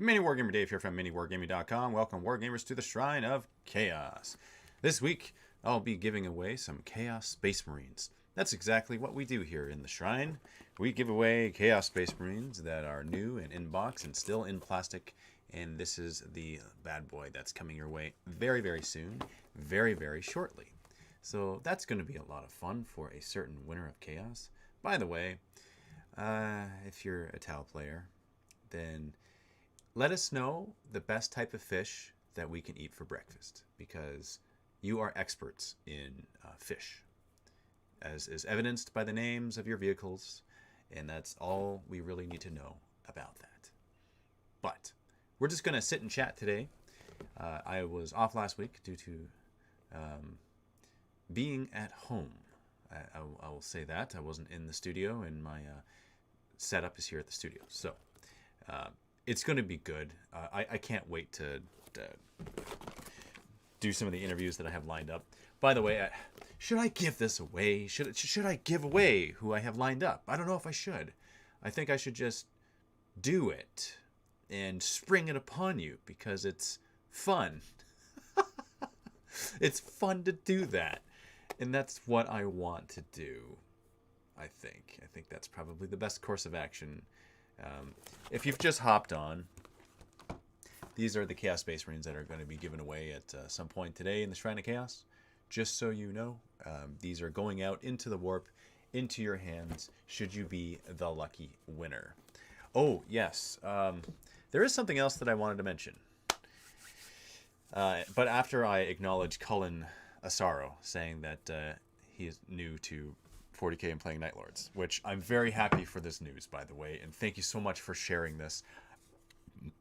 Mini Wargamer Dave here from miniwargaming.com. Welcome, Wargamers, to the Shrine of Chaos. This week, I'll be giving away some Chaos Space Marines. That's exactly what we do here in the Shrine. We give away Chaos Space Marines that are new and in box and still in plastic. And this is the bad boy that's coming your way very, very soon, very, very shortly. So that's going to be a lot of fun for a certain winner of Chaos. By the way, if you're a Tau player, then let us know the best type of fish that we can eat for breakfast, because you are experts in fish, as is evidenced by the names of your vehicles, and that's all we really need to know about that. But we're just going to sit and chat today. I was off last week due to being at home. I will say that. I wasn't in the studio, and my setup is here at the studio. So it's going to be good. I can't wait to do some of the interviews that I have lined up. By the way, should I give this away? Should I give away who I have lined up? I don't know if I should. I think I should just do it and spring it upon you, because it's fun. It's fun to do that. And that's what I want to do, I think. I think that's probably the best course of action. If you've just hopped on, these are the Chaos Space Marines that are going to be given away at some point today in the Shrine of Chaos. Just so you know, these are going out into the warp, into your hands, should you be the lucky winner. Oh, yes. There is something else that I wanted to mention. But after I acknowledge Cullen Asaro saying that he is new to 40k and playing Night Lords, which I'm very happy for this news, by the way, and thank you so much for sharing this.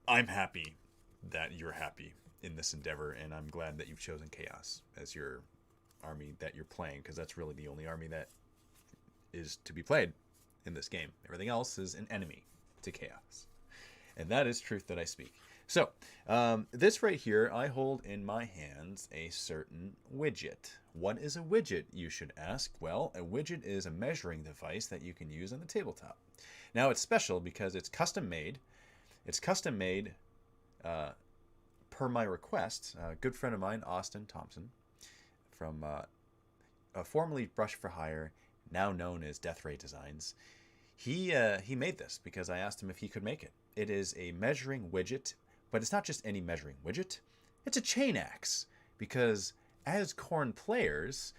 I'm happy that you're happy in this endeavor, and I'm glad that you've chosen Chaos as your army that you're playing, because that's really the only army that is to be played in this game. Everything else is an enemy to Chaos, and that is truth that I speak. So, this right here, I hold in my hands a certain widget. What is a widget, you should ask? Well, a widget is a measuring device that you can use on the tabletop. Now, it's special because it's custom made. It's custom made per my request. A good friend of mine, Austin Thompson, from formerly Brush for Hire, now known as Death Ray Designs. He made this because I asked him if he could make it. It is a measuring widget. But it's not just any measuring widget. It's a chain axe. Because as Khorne players,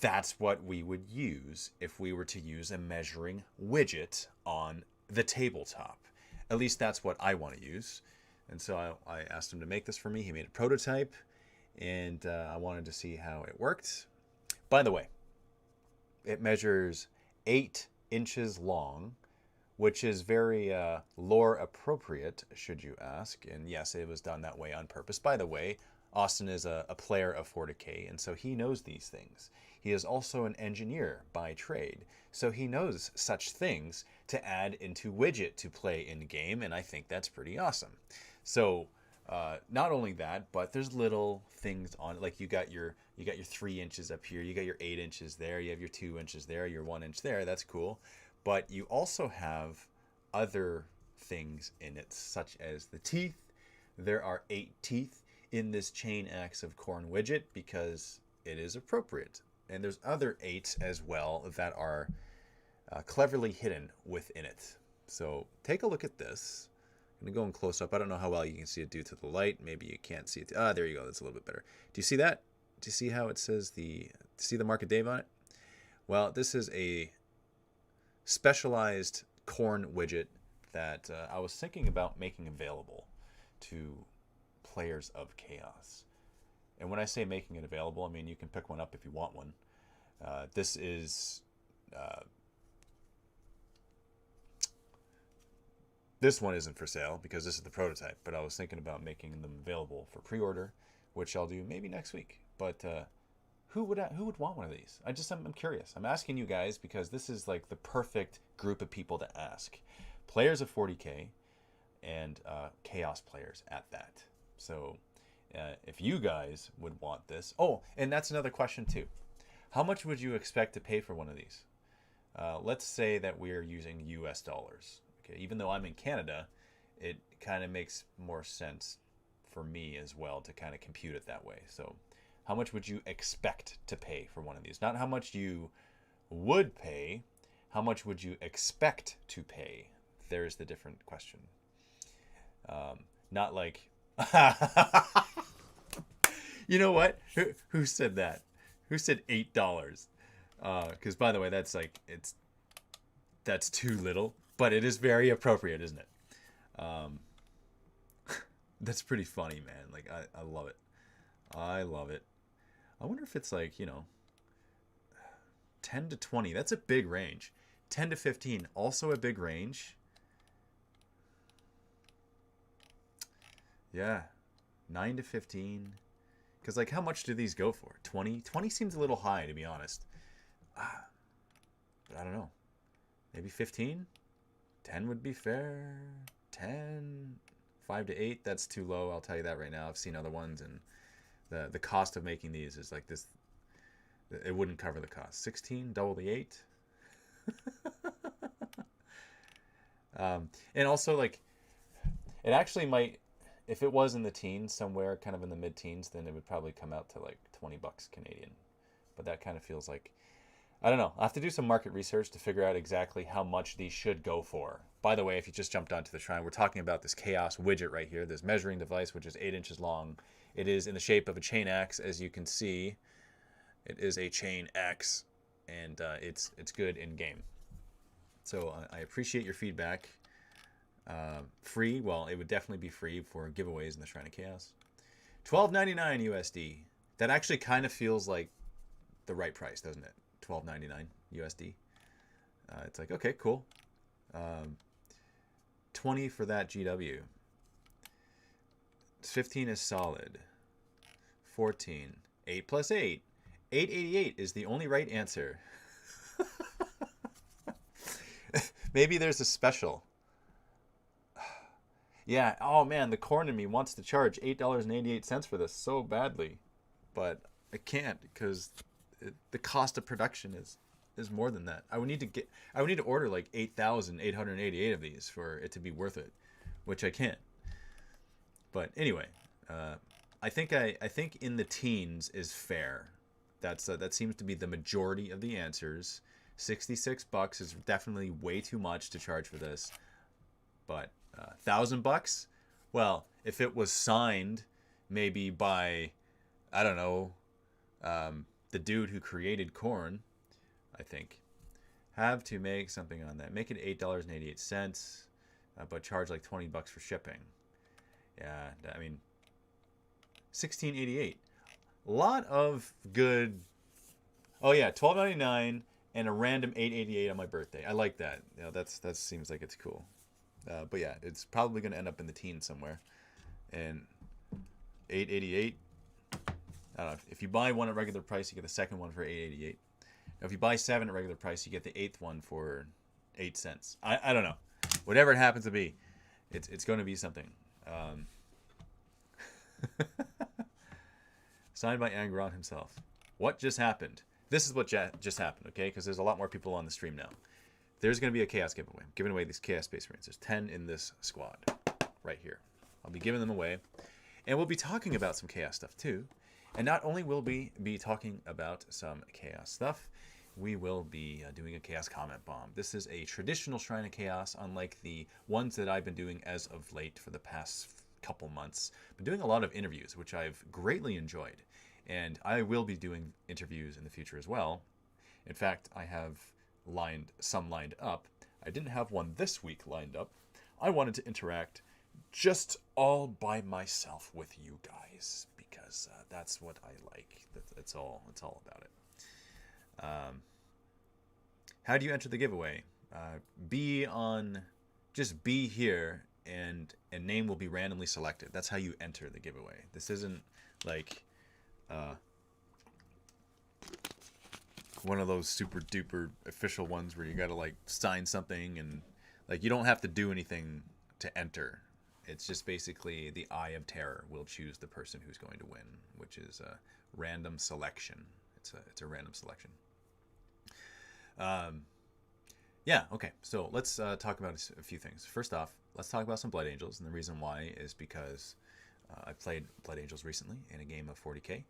that's what we would use if we were to use a measuring widget on the tabletop. At least that's what I want to use. And so I asked him to make this for me. He made a prototype. And I wanted to see how it worked. By the way, it measures 8 inches long, which is very lore appropriate, should you ask. And yes, it was done that way on purpose. By the way, Austin is a player of 40k, and so he knows these things. He is also an engineer by trade, so he knows such things to add into widget to play in game, and I think that's pretty awesome. So not only that, but there's little things on it, like you got your 3 inches up here, you got your 8 inches there, you have your 2 inches there, your 1 inch there. That's cool. But you also have other things in it, such as the teeth. There are 8 teeth in this chain axe of Khorne widget because it is appropriate. And there's other 8 as well that are cleverly hidden within it. So take a look at this. I'm going to go in close up. I don't know how well you can see it due to the light. Maybe you can't see it. There you go. That's a little bit better. Do you see that? Do you see how it says see the mark of Dave on it? Well, this is a specialized Khorne widget that I was thinking about making available to players of Chaos. And when I say making it available, I mean you can pick one up if you want one. This is this one isn't for sale because this is the prototype, but I was thinking about making them available for pre-order, which I'll do maybe next week. But who would want one of these? I'm curious. I'm asking you guys because this is like the perfect group of people to ask. Players of 40k and Chaos players at that. So if you guys would want this. Oh, and that's another question too. How much would you expect to pay for one of these? Let's say that we're using US dollars. Okay, even though I'm in Canada it kind of makes more sense for me as well to kind of compute it that way. So how much would you expect to pay for one of these? Not how much you would pay, how much would you expect to pay? There's the different question. Not like, you know what? Who said that? Who said $8? Because by the way, that's too little, but it is very appropriate, isn't it? That's pretty funny, man. Like I love it. I love it. I wonder if it's like, 10 to 20. That's a big range. 10 to 15, also a big range. Yeah. 9 to 15. Because, like, how much do these go for? 20? 20 seems a little high, to be honest. But I don't know. Maybe 15? 10 would be fair. 10? 5 to 8? That's too low, I'll tell you that right now. I've seen other ones, and the cost of making these is like this. It wouldn't cover the cost. 16? Double the 8? And also, like, it actually might, if it was in the teens somewhere, kind of in the mid-teens, then it would probably come out to like $20 Canadian. But that kind of feels like, I don't know. I'll have to do some market research to figure out exactly how much these should go for. By the way, if you just jumped onto the shrine, we're talking about this Chaos widget right here, this measuring device, which is 8 inches long. It is in the shape of a chain axe, as you can see. It is a chain axe, and it's good in game. So I appreciate your feedback. Free, well, it would definitely be free for giveaways in the Shrine of Chaos. $12.99 USD. That actually kind of feels like the right price, doesn't it? $12.99 USD. It's like, okay, cool. 20 for that GW. 15 is solid. 14. 8 plus 8. 888 is the only right answer. Maybe there's a special. Yeah, oh man, the Khorne in me wants to charge $8.88 for this so badly. But I can't because the cost of production is more than that. I would need to order like 8,888 of these for it to be worth it, which I can't. But anyway, I think in the teens is fair. That seems to be the majority of the answers. $66 is definitely way too much to charge for this. But $1,000? Well, if it was signed maybe by, I don't know, the dude who created Khorne, I think, have to make something on that. Make it $8.88, but charge like $20 for shipping. Yeah, I mean, $16.88. A lot of good. Oh yeah, $12.99 and a random $8.88 on my birthday. I like that. That seems like it's cool. But yeah, it's probably going to end up in the teens somewhere. And $8.88. I don't know. If you buy one at regular price, you get the second one for $8.88. If you buy 7 at regular price, you get the 8th one for 8 cents. I don't know. Whatever it happens to be, it's going to be something. Signed by Angron himself. What just happened? This is what just happened, okay? Because there's a lot more people on the stream now. There's going to be a Chaos giveaway. I'm giving away these Chaos Space Marines. There's 10 in this squad right here. I'll be giving them away. And we'll be talking about some Chaos stuff too. And not only will we be talking about some Chaos stuff, we will be doing a Chaos Comment Bomb. This is a traditional Shrine of Chaos, unlike the ones that I've been doing as of late for the past couple months. I've been doing a lot of interviews, which I've greatly enjoyed. And I will be doing interviews in the future as well. In fact, I have some lined up. I didn't have one this week lined up. I wanted to interact just all by myself with you guys because that's what I like. It's all about it. How do you enter the giveaway? Just be here and a name will be randomly selected. That's how you enter the giveaway. This isn't like one of those super duper official ones where you gotta like sign something and like you don't have to do anything to enter. It's just basically the Eye of Terror will choose the person who's going to win, which is a random selection. It's a random selection. Yeah, okay. So let's talk about a few things. First off, let's talk about some Blood Angels, and the reason why is because I played Blood Angels recently in a game of 40k,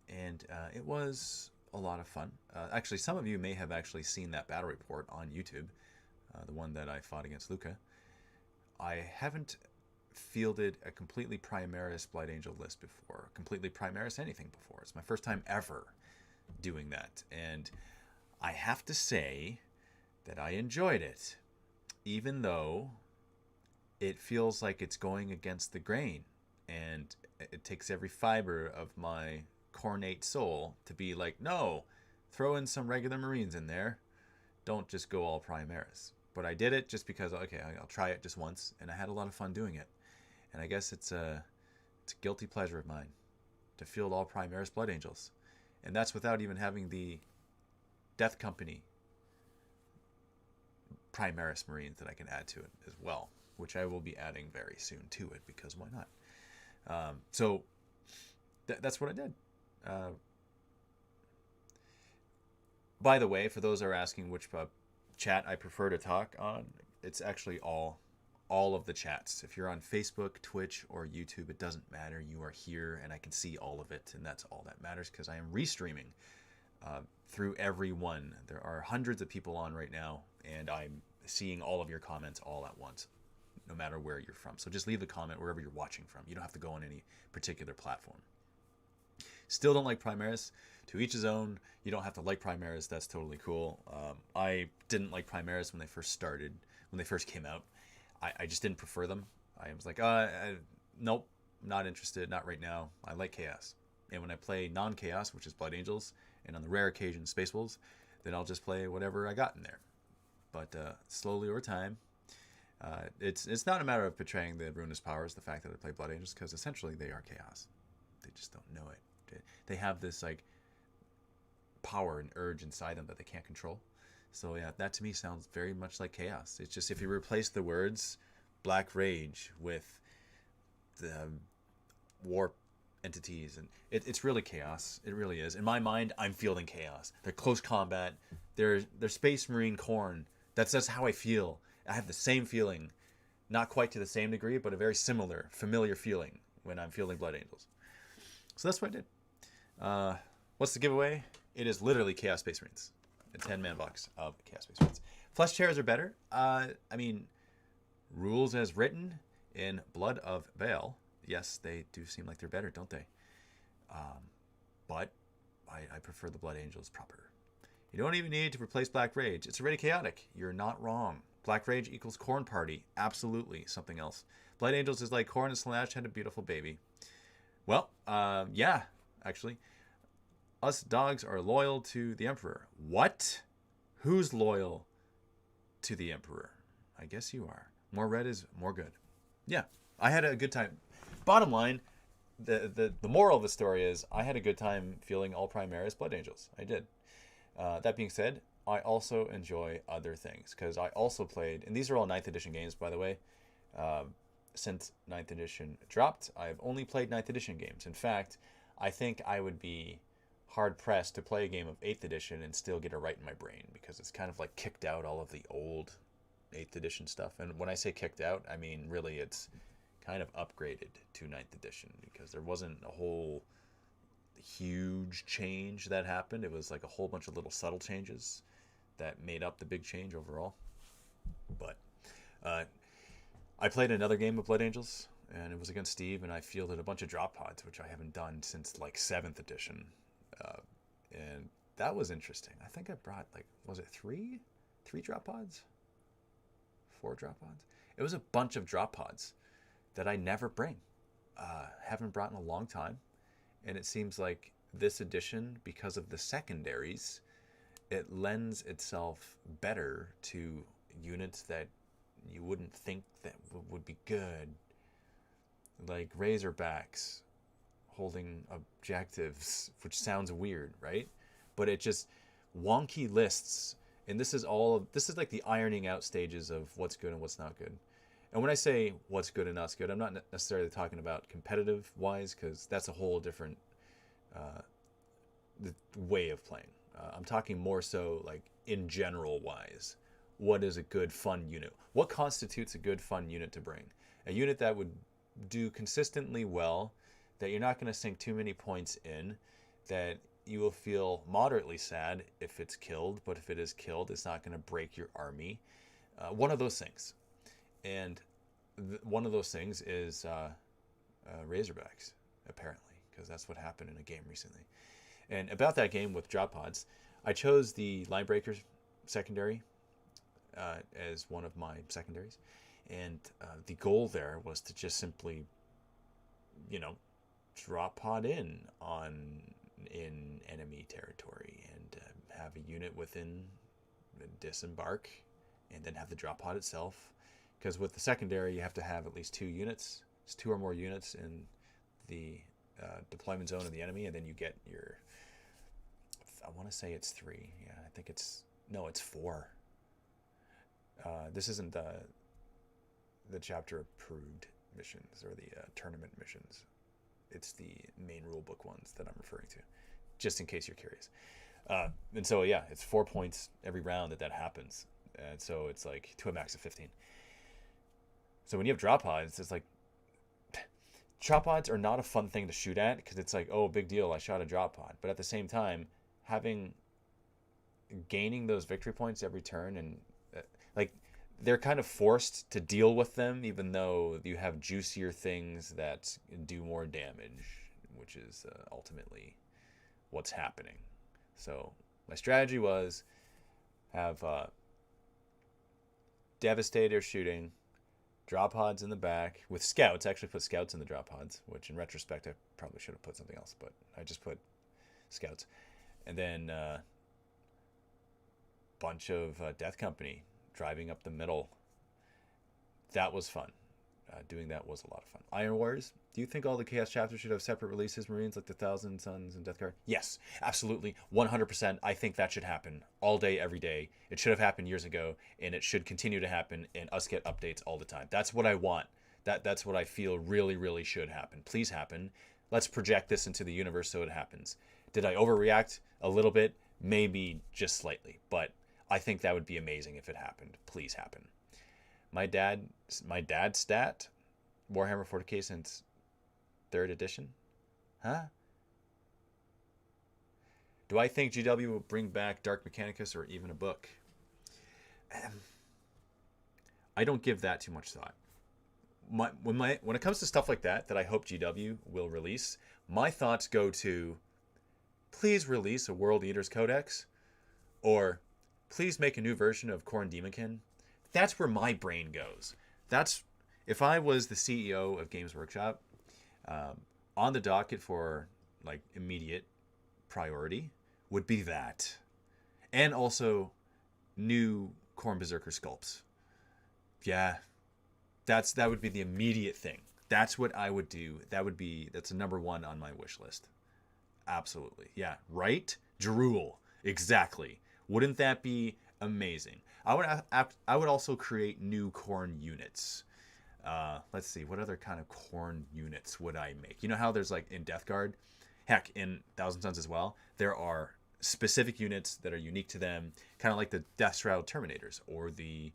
and it was a lot of fun. Actually, some of you may have actually seen that battle report on YouTube, the one that I fought against Luca. I haven't fielded a completely Primaris Blood Angel list before, completely Primaris anything before. It's my first time ever doing that, and I have to say that I enjoyed it, even though it feels like it's going against the grain, and it takes every fiber of my cornate soul to be like, no, throw in some regular Marines in there. Don't just go all Primaris. But I did it just because, okay, I'll try it just once, and I had a lot of fun doing it. And I guess it's a guilty pleasure of mine to field all Primaris Blood Angels. And that's without even having the Death Company Primaris Marines that I can add to it as well, which I will be adding very soon to it, because why not? So that's what I did. By the way, for those that are asking which chat I prefer to talk on, it's actually all of the chats. If you're on Facebook, Twitch, or YouTube, it doesn't matter. You are here, and I can see all of it, and that's all that matters, because I am restreaming through every one. There are hundreds of people on right now, and I'm seeing all of your comments all at once, no matter where you're from. So just leave a comment wherever you're watching from. You don't have to go on any particular platform. Still don't like Primaris. To each his own. You don't have to like Primaris. That's totally cool. I didn't like Primaris when they first started, when they first came out. I just didn't prefer them. I was like, nope, not interested, not right now. I like Chaos. And when I play non-Chaos, which is Blood Angels, and on the rare occasion Space Wolves, then I'll just play whatever I got in there. But slowly over time, it's not a matter of portraying the ruinous powers, the fact that I play Blood Angels, because essentially they are Chaos. They just don't know it. They have this like power and urge inside them that they can't control. So yeah, that to me sounds very much like Chaos. It's just if you replace the words Black Rage with the warp entities, and it's really Chaos. It really is. In my mind, I'm fielding Chaos. They're close combat. They're Space Marine Khorne. That's how I feel. I have the same feeling, not quite to the same degree, but a very similar, familiar feeling when I'm fielding Blood Angels. So that's what I did. What's the giveaway? It is literally Chaos Space Marines. A 10-man box of Chaos Space Marines. Flesh chairs are better. I mean, rules as written in Blood of Baal, yes, they do seem like they're better, don't they? But I prefer the Blood Angels proper. You don't even need to replace Black Rage. It's already chaotic. You're not wrong. Black Rage equals Khorne Party. Absolutely something else. Blood Angels is like Khorne and Slash had a beautiful baby. Well, yeah, actually. Us dogs are loyal to the Emperor. What? Who's loyal to the Emperor? I guess you are. More red is more good. Yeah, I had a good time. Bottom line, the moral of the story is I had a good time feeling all Primaris Blood Angels. I did. That being said, I also enjoy other things, because I also played, and these are all 9th edition games, by the way. Since 9th edition dropped, I've only played 9th edition games. In fact, I think I would be hard-pressed to play a game of 8th edition and still get it right in my brain, because it's kind of like kicked out all of the old 8th edition stuff. And when I say kicked out, I mean really it's kind of upgraded to 9th edition, because there wasn't a whole huge change that happened. It was like a whole bunch of little subtle changes that made up the big change overall. But I played another game of Blood Angels, and it was against Steve, and I fielded a bunch of drop pods, which I haven't done since like 7th edition. And that was interesting. I think I brought, like, was it three drop pods? 4 drop pods? It was a bunch of drop pods that I never bring. Haven't brought in a long time. And it seems like this edition, because of the secondaries, it lends itself better to units that you wouldn't think that would be good. Like Razorbacks holding objectives, which sounds weird, right? But it just wonky lists, and this is like the ironing out stages of what's good and what's not good. And when I say what's good and not good, I'm not necessarily talking about competitive wise, because that's a whole different way of playing. I'm talking more so like in general wise. what is a good fun unit. What constitutes a good fun unit to bring? A unit that would do consistently well, that you're not going to sink too many points in, that you will feel moderately sad if it's killed, but if it is killed, it's not going to break your army. One of those things. And one of those things is Razorbacks, apparently, because that's what happened in a game recently. And about that game with drop pods, I chose the Linebreakers secondary as one of my secondaries. And the goal there was to just simply, drop pod in enemy territory and have a unit within disembark, and then have the drop pod itself. Because with the secondary, you have to have at least 2 units. It's 2 or more units in the deployment zone of the enemy, and then you get your. I want to say it's 3. Yeah, I think it's 4. This isn't the chapter approved missions or the tournament missions. It's the main rulebook ones that I'm referring to, just in case you're curious. And so yeah, it's 4 points every round that happens, and so it's like to a max of 15. So when you have drop pods, it's like drop pods are not a fun thing to shoot at, because it's like, oh, big deal, I shot a drop pod. But at the same time, gaining those victory points every turn, and they're kind of forced to deal with them, even though you have juicier things that do more damage, which is ultimately what's happening. So my strategy was have Devastator shooting, drop pods in the back with scouts. I actually put scouts in the drop pods, which in retrospect I probably should have put something else, but I just put scouts. And then bunch of Death Company driving up the middle. That was fun. Doing that was a lot of fun. Iron Warriors, do you think all the Chaos chapters should have separate releases, Marines, like the Thousand Suns and Death Guard? Yes, absolutely. 100%. I think that should happen all day, every day. It should have happened years ago, and it should continue to happen, and us get updates all the time. That's what I want. That's what I feel really, really should happen. Please happen. Let's project this into the universe so it happens. Did I overreact a little bit? Maybe just slightly, but I think that would be amazing if it happened. Please happen. My dad's stat, Warhammer 40k since 3rd edition. Huh? Do I think GW will bring back Dark Mechanicus or even a book? I don't give that too much thought. When it comes to stuff like that I hope GW will release, my thoughts go to, please release a World Eaters Codex, or please make a new version of Khorne Demonkin. That's where my brain goes. That's, if I was the CEO of Games Workshop, on the docket for like immediate priority would be that, and also new Khorne Berserker sculpts. Yeah, that would be the immediate thing. That's what I would do. That's a number 1 on my wish list. Absolutely. Yeah. Right? Drool. Exactly. Wouldn't that be amazing? I would also create new Khorne units. Let's see, what other kind of Khorne units would I make? You know how there's like in Death Guard, heck, in Thousand Suns as well, there are specific units that are unique to them, kind of like the Deathshroud Terminators or the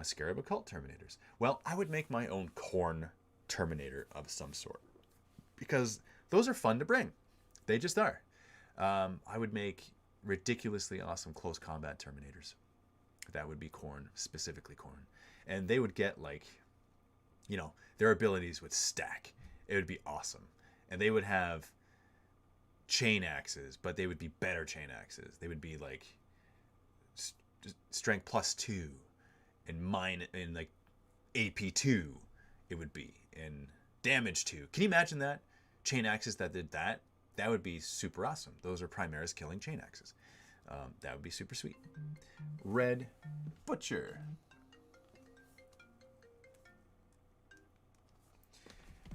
Scarab Occult Terminators. Well, I would make my own Khorne Terminator of some sort, because those are fun to bring. They just are. I would make ridiculously awesome close combat Terminators. That would be Khorne, specifically Khorne. And they would get their abilities would stack. It would be awesome. And they would have chain axes, but they would be better chain axes. They would be like strength +2 and like AP2 it would be, and damage 2. Can you imagine that? Chain axes that did that? That would be super awesome. Those are Primaris killing chain axes. That would be super sweet. Red Butcher.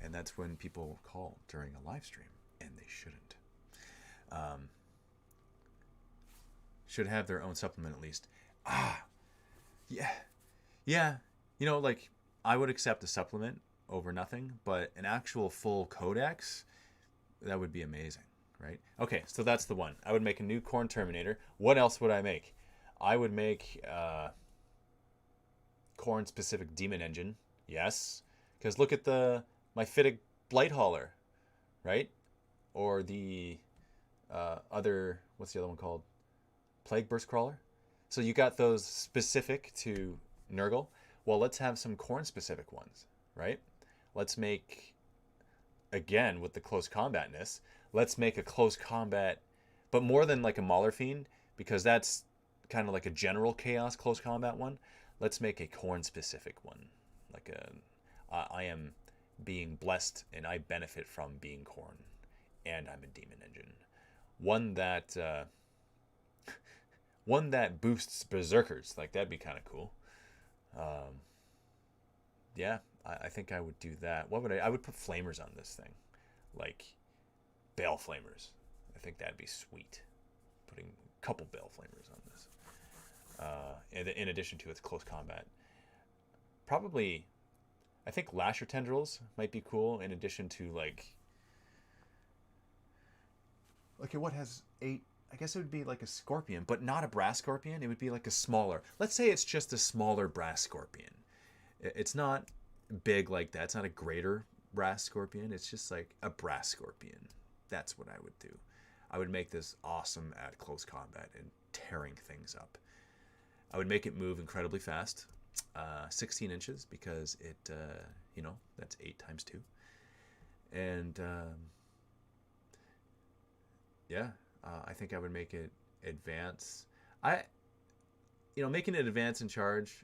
And that's when people call during a live stream, and they shouldn't. Should have their own supplement at least. Yeah. I would accept a supplement over nothing, but an actual full codex, that would be amazing, right? Okay, so that's the one. I would make a new Khorne Terminator. What else would I make? I would make Khorne specific demon engine. Yes. Because look at the Myphitic Blight Hauler, right? Or the other, what's the other one called? Plague Burst Crawler. So you got those specific to Nurgle. Well, let's have some Khorne specific ones, right? Let's make, again, with the close combatness, let's make a close combat, but more than like a Mauler Fiend, because that's kind of like a general chaos close combat one. Let's make a Khorne specific one. Like I am being blessed and I benefit from being Khorne, and I'm a demon engine. One that one that boosts berserkers. Like, that'd be kind of cool. Yeah, I think I would do that. What would I would put flamers on this thing, like Bale flamers. I think that'd be sweet. Putting a couple Bale flamers on this. In addition to its close combat, probably, I think Lasher Tendrils might be cool. In addition to like, okay, what has 8? I guess it would be like a scorpion, but not a brass scorpion. It would be like a smaller. Let's say it's just a smaller brass scorpion. It's not big like that. It's not a greater brass scorpion. It's just like a brass scorpion. That's what I would do. I would make this awesome at close combat and tearing things up. I would make it move incredibly fast, 16 inches, because it, that's 8 times 2. And I think I would make it advance. Making it advance and charge,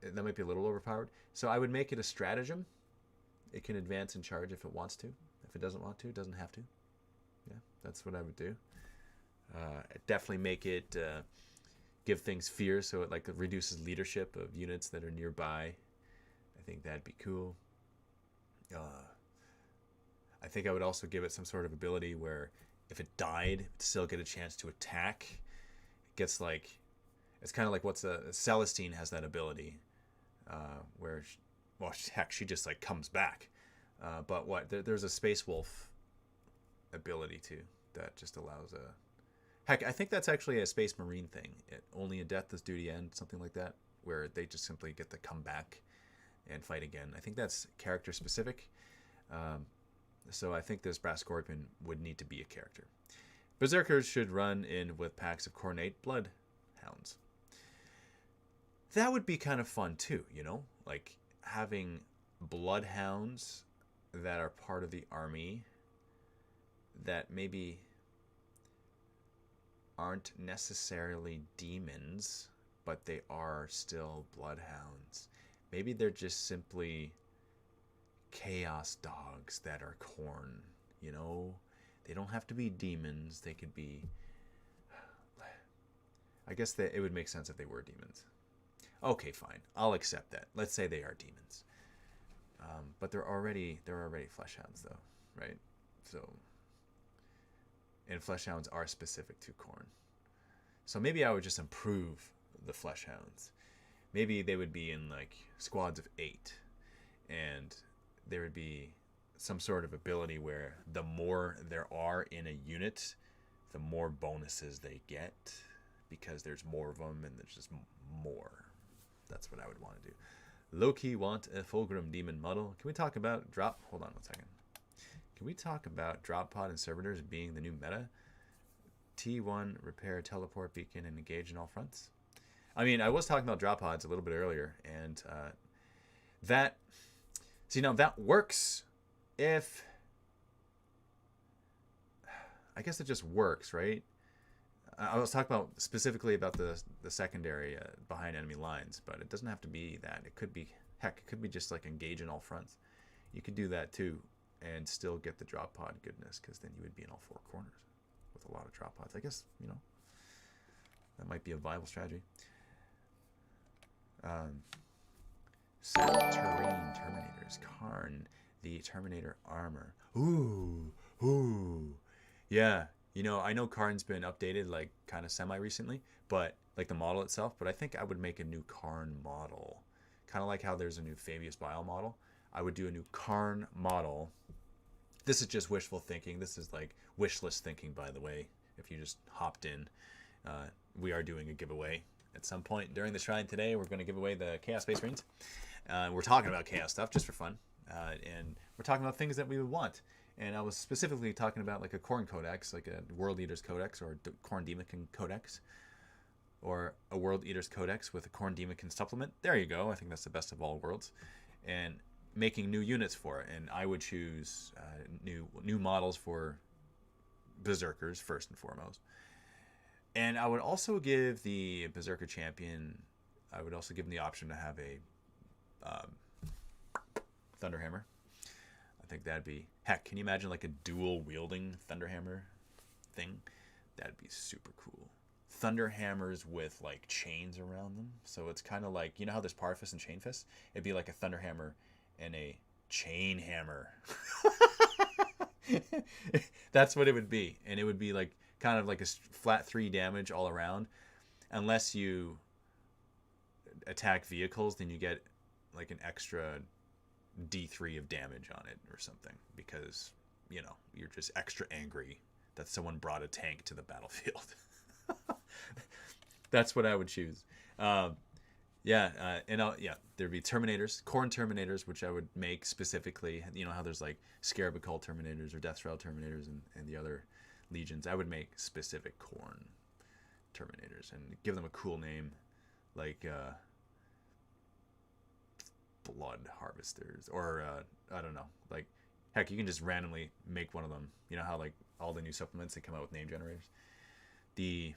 that might be a little overpowered. So I would make it a stratagem. It can advance and charge if it wants to. If it doesn't want to, it doesn't have to. Yeah, that's what I would do. Definitely make it give things fear, so it like reduces leadership of units that are nearby. I think that'd be cool. I think I would also give it some sort of ability where if it died, it'd still get a chance to attack. It gets like, it's kind of like Celestine has that ability, where, she just like comes back. But there's a Space Wolf ability too that just allows a. Heck, I think that's actually a Space Marine thing. Only a death does duty end, something like that, where they just simply get to come back and fight again. I think that's character specific. So I think this Brass Scorpion would need to be a character. Berserkers should run in with packs of Khornate Bloodhounds. That would be kind of fun too, like having Bloodhounds that are part of the army that maybe aren't necessarily demons, but they are still bloodhounds. Maybe they're just simply chaos dogs that are Khorne, They don't have to be demons. They could be, I guess that it would make sense if they were demons. Okay, fine. I'll accept that. Let's say they are demons. But they're already fleshhounds though, right? So, and fleshhounds are specific to Khorne. So maybe I would just improve the fleshhounds. Maybe they would be in like squads of 8, and there would be some sort of ability where the more there are in a unit, the more bonuses they get, because there's more of them and there's just more. That's what I would want to do. Loki want a Fulgrim demon model. Can we talk about drop? Hold on one second. Can we talk about drop pod and servitors being the new meta? T1 repair teleport beacon and engage in all fronts. I mean, I was talking about drop pods a little bit earlier, and that works if, I guess it just works, right? I was talking about specifically about the secondary behind enemy lines, but it doesn't have to be that. It could be, heck, it could be just like engage in all fronts. You could do that too and still get the drop pod goodness, because then you would be in all 4 corners with a lot of drop pods. I guess, that might be a viable strategy. Terrain Terminators. Khorne, the Terminator armor. Ooh. Yeah. I know Khorne's been updated like kind of semi-recently, but like the model itself, but I think I would make a new Khorne model. Kind of like how there's a new Fabius Bile model. I would do a new Khorne model. This is just wishful thinking. This is like wish list thinking, by the way. If you just hopped in, we are doing a giveaway at some point during the shrine today, we're going to give away the Chaos Space Marines. We're talking about Chaos stuff just for fun. And we're talking about things that we would want. And I was specifically talking about like a Khorne Codex, like a World Eaters Codex or a Khorne Demon Codex. Or a World Eaters Codex with a Khorne Demon supplement. There you go. I think that's the best of all worlds. And making new units for it. And I would choose new models for Berserkers first and foremost. And I would also give the Berserker Champion, I would also give him the option to have a Thunderhammer. I think that'd be, heck, can you imagine like a dual wielding Thunderhammer thing? That'd be super cool. Thunderhammers with like chains around them. So it's kind of like, you know how there's Power Fist and Chain Fist? It'd be like a Thunderhammer and a Chain Hammer. That's what it would be. And it would be like kind of like a flat 3 damage all around. Unless you attack vehicles, then you get like an extra D3 of damage on it or something. Because, you know, you're just extra angry that someone brought a tank to the battlefield. That's what I would choose. There'd be Terminators, Khorne Terminators, which I would make specifically. You know how there's like Scarab Occult Terminators or Death Shroud Terminators and the other legions. I would make specific Khorne Terminators and give them a cool name, like Blood Harvesters, or I don't know, like heck, you can just randomly make one of them. You know how like all the new supplements, they come out with name generators. The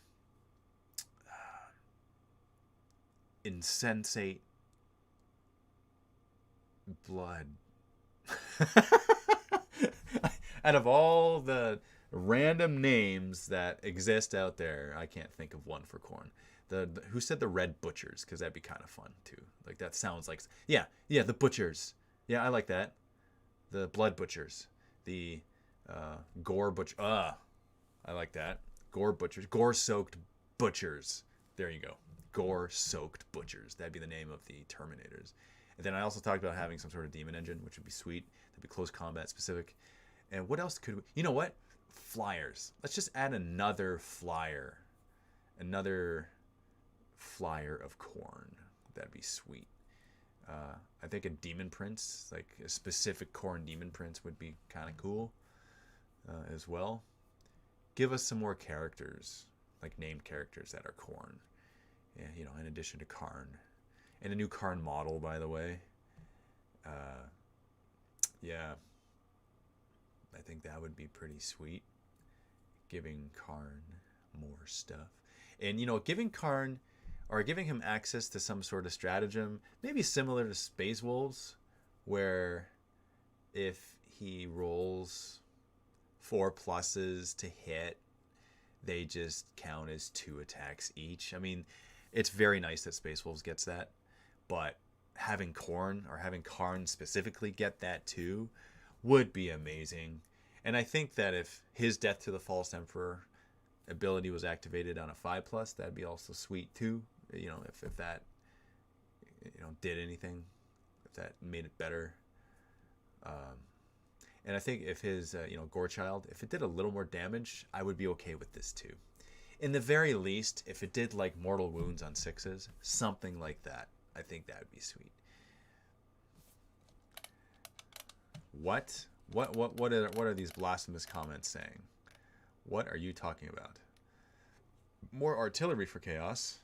Insensate Blood. Out of all the random names that exist out there, I can't think of one for Khorne. Who said the Red Butchers? Because that'd be kind of fun too. Like that sounds like, yeah, the Butchers. Yeah, I like that. The Blood Butchers. The Gore Butcher. I like that. Gore Butchers. Gore-soaked Butchers. There you go. Gore-soaked Butchers. That'd be the name of the Terminators. And then I also talked about having some sort of demon engine, which would be sweet. That'd be close combat specific. And what else could we... You know what? Flyers. Let's just add another flyer. Another flyer of Khorne. That'd be sweet. I think a Demon Prince, like a specific Khorne Demon Prince, would be kind of cool as well. Give us some more characters, like named characters that are Khorne. Yeah, you know, in addition to Karn. And a new Karn model, by the way. Yeah. I think that would be pretty sweet. Giving Karn more stuff. And, you know, giving Karn, or giving him access to some sort of stratagem, maybe similar to Space Wolves, where if he rolls 4 pluses to hit, they just count as 2 attacks each. I mean, it's very nice that Space Wolves gets that, but having Khorne, or having Karn specifically get that too, would be amazing. And I think that if his Death to the False Emperor ability was activated on a 5+, that'd be also sweet too. You know, if that, you know, did anything, if that made it better. And I think if his, Gorechild, if it did a little more damage, I would be okay with this too. In the very least, if it did like mortal wounds on 6s, something like that, I think that would be sweet. What are these blasphemous comments saying? What are you talking about? More artillery for chaos.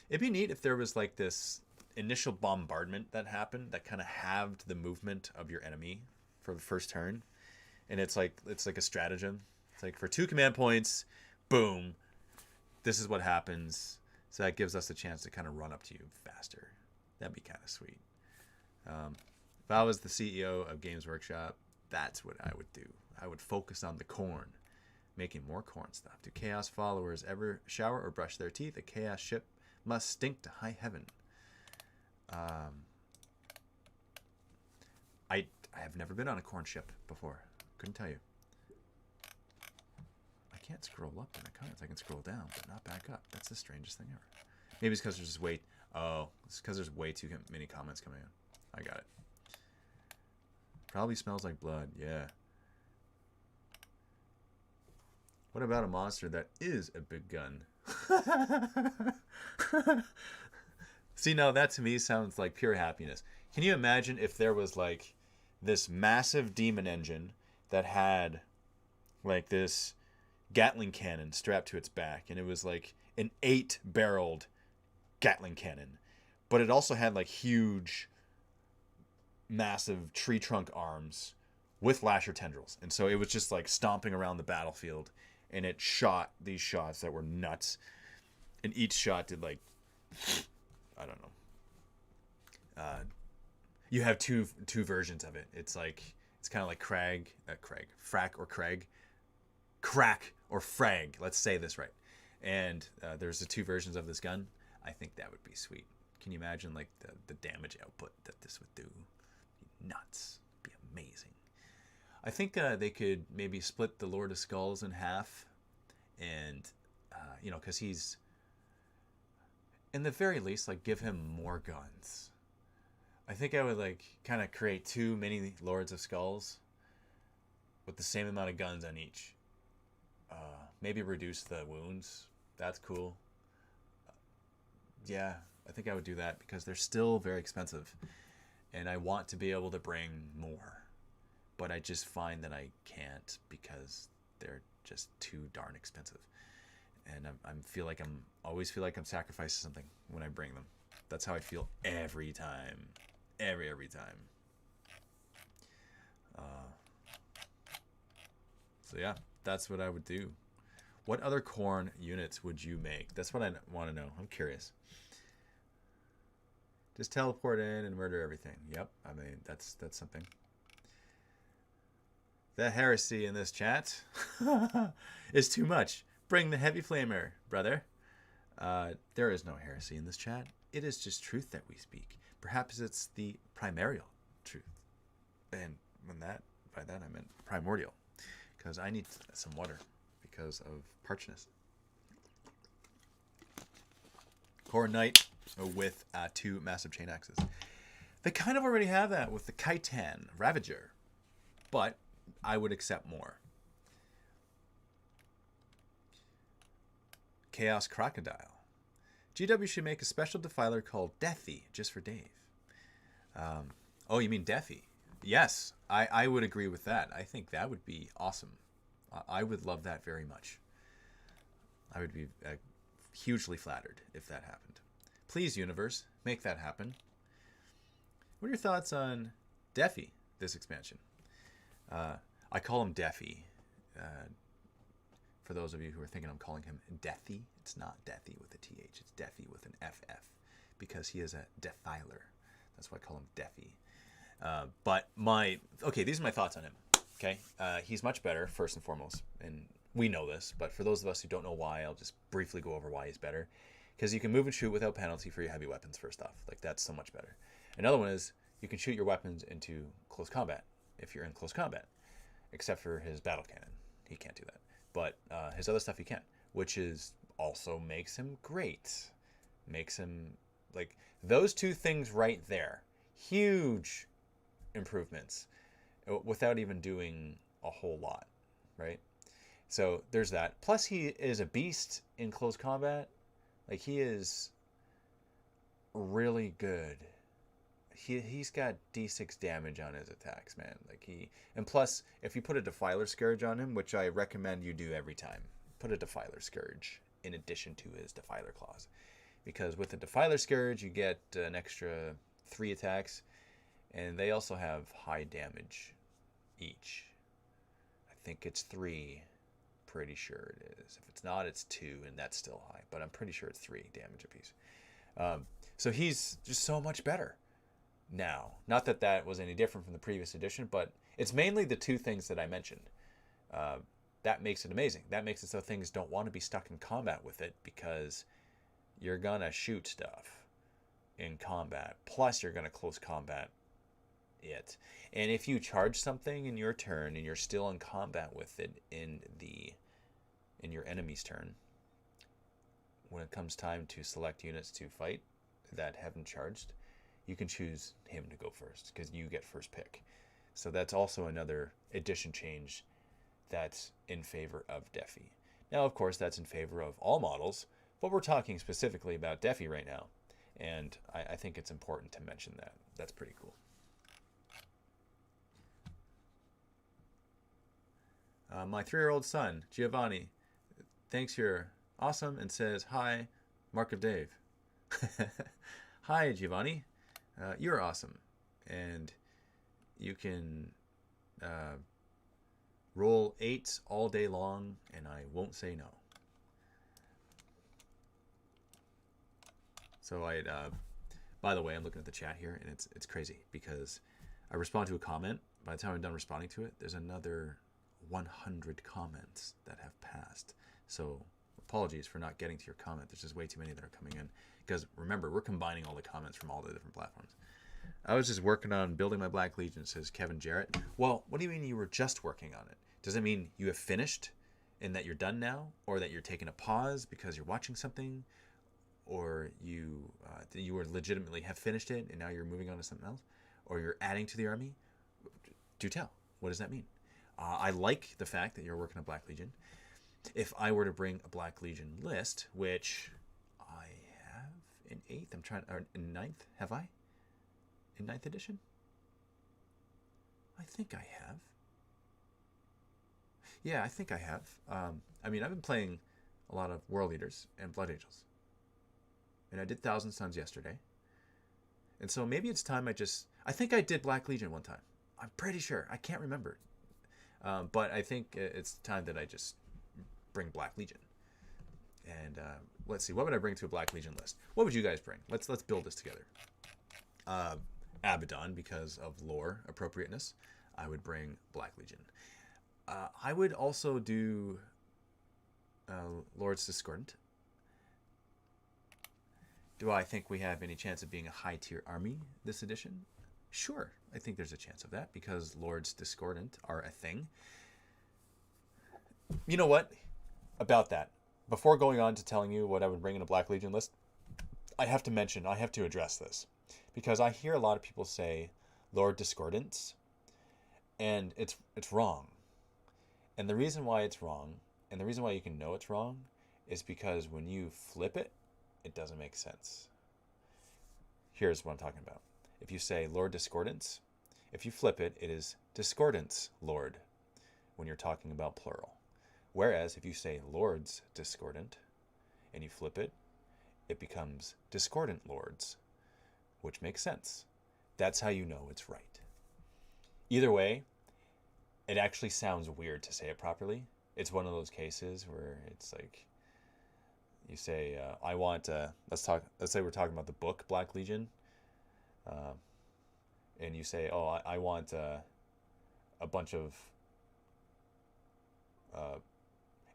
It'd be neat if there was like this initial bombardment that happened that kind of halved the movement of your enemy for the first turn. And it's like a stratagem. It's like for 2 command points, boom, this is what happens. So that gives us a chance to kind of run up to you faster. That'd be kind of sweet. If I was the CEO of Games Workshop, that's what I would do. I would focus on the Khorne, making more Khorne stuff. Do Chaos followers ever shower or brush their teeth? A Chaos ship must stink to high heaven. I have never been on a Khorne ship before. Couldn't tell you. I can't scroll up in the comments. I can scroll down, but not back up. That's the strangest thing ever. Maybe it's because there's just it's because there's way too many comments coming in. I got it. Probably smells like blood. Yeah. What about a monster that is a big gun? See, now that to me sounds like pure happiness. Can you imagine if there was like this massive demon engine that had like this Gatling cannon strapped to its back, and it was like an 8-barreled Gatling cannon, but it also had like huge, massive tree trunk arms with lasher tendrils, and so it was just like stomping around the battlefield, and it shot these shots that were nuts, and each shot did like, I don't know. You have two versions of it. It's like it's kind of like crack or frag. Let's say this right. And there's the two versions of this gun. I think that would be sweet. Can you imagine like the damage output that this would do? Nuts. It'd be amazing. I think they could maybe split the Lord of Skulls in half, and because he's in the very least like give him more guns. I think I would like kind of create 2 mini Lords of Skulls with the same amount of guns on each. Maybe reduce the wounds. That's cool. Yeah, I think I would do that because they're still very expensive. And I want to be able to bring more. But I just find that I can't because they're just too darn expensive. And I always feel like I'm sacrificing something when I bring them. That's how I feel every time. Every time. So yeah, that's what I would do. What other Khorne units would you make? That's what I want to know. I'm curious. Just teleport in and murder everything. Yep, I mean, that's something. The heresy in this chat is too much. Bring the heavy flamer, brother. There is no heresy in this chat. It is just truth that we speak. Perhaps it's the primordial truth. And by that I meant primordial. Because I need some water because of parchness. Khorne Knight with 2 massive chain axes. They kind of already have that with the Khitan Ravager, but I would accept more. Chaos Crocodile. GW should make a special defiler called Deathy just for Dave. Oh, you mean Deathy? Yes, I would agree with that. I think that would be awesome. I would love that very much. I would be hugely flattered if that happened. Please, universe, make that happen. What are your thoughts on Deathy, this expansion? I call him Deathy. For those of you who are thinking I'm calling him Deathy, it's not Deathy with a TH. It's Deathy with an FF because he is a defiler. That's why I call him Deathy. These are my thoughts on him. Okay, he's much better first and foremost, and we know this. But for those of us who don't know why, I'll just briefly go over why he's better. Because you can move and shoot without penalty for your heavy weapons. First off, like that's so much better. Another one is you can shoot your weapons into close combat if you're in close combat, except for his battle cannon. He can't do that. But his other stuff he can, which is also makes him great. Makes him like those 2 things right there. Huge improvements without even doing a whole lot, right? So there's that. Plus he is a beast in close combat. Like he is really good. He's got D6 damage on his attacks, man. And plus if you put a Defiler Scourge on him, which I recommend you do every time, put a Defiler Scourge in addition to his Defiler Claws. Because with the Defiler Scourge you get an extra 3 attacks, and they also have high damage each. I think it's 3. Pretty sure it is. If it's not, it's 2, and that's still high. But I'm pretty sure it's 3 damage apiece. So he's just so much better now. Not that that was any different from the previous edition, but it's mainly the 2 things that I mentioned. That makes it amazing. That makes it so things don't want to be stuck in combat with it because you're gonna shoot stuff in combat. Plus, you're gonna close combat it. And if you charge something in your turn and you're still in combat with it in your enemy's turn, when it comes time to select units to fight that haven't charged, you can choose him to go first because you get first pick. So that's also another addition change that's in favor of Deathy. Now, of course, that's in favor of all models, but we're talking specifically about Defi right now. And I think it's important to mention that. That's pretty cool. My 3-year-old son, Giovanni, thinks you're awesome and says, hi, Mark of Dave. Hi, Giovanni. You're awesome. And you can roll 8s all day long, and I won't say no. So by the way, I'm looking at the chat here, and it's crazy because I respond to a comment. By the time I'm done responding to it, there's another 100 comments that have passed. So apologies for not getting to your comment. There's just way too many that are coming in. Because remember, we're combining all the comments from all the different platforms. I was just working on building my Black Legion, says Kevin Jarrett. Well, what do you mean you were just working on it? Does it mean you have finished and that you're done now? Or that you're taking a pause because you're watching something? Or you were legitimately have finished it and now you're moving on to something else? Or you're adding to the army? Do tell. What does that mean? I like the fact that you're working on Black Legion. If I were to bring a Black Legion list, which I have in 8th, or in 9th, have I? In 9th edition? I think I have. Yeah, I think I have. I mean, I've been playing a lot of World Eaters and Blood Angels. And I did Thousand Suns yesterday. And so maybe it's time I think I did Black Legion one time. I'm pretty sure. I can't remember. But I think it's time that I just bring Black Legion. And let's see, what would I bring to a Black Legion list? What would you guys bring? Let's build this together. Abaddon, because of lore appropriateness, I would bring Black Legion. I would also do Lord's Discordant. Do I think we have any chance of being a high-tier army this edition? Sure, I think there's a chance of that because Lords Discordant are a thing. You know what? About that, before going on to telling you what I would bring in a Black Legion list, I have to address this. Because I hear a lot of people say Lord Discordants, and it's wrong. And the reason why it's wrong, and the reason why you can know it's wrong, is because when you flip it, it doesn't make sense. Here's what I'm talking about. If you say Lord Discordants, if you flip it, it is Discordants Lord when you're talking about plural. Whereas if you say Lords Discordant and you flip it, it becomes Discordant Lords, which makes sense. That's how you know it's right. Either way, it actually sounds weird to say it properly. It's one of those cases where it's like, you say, I want, let's say we're talking about the book Black Legion, and you say, oh, I want a bunch of,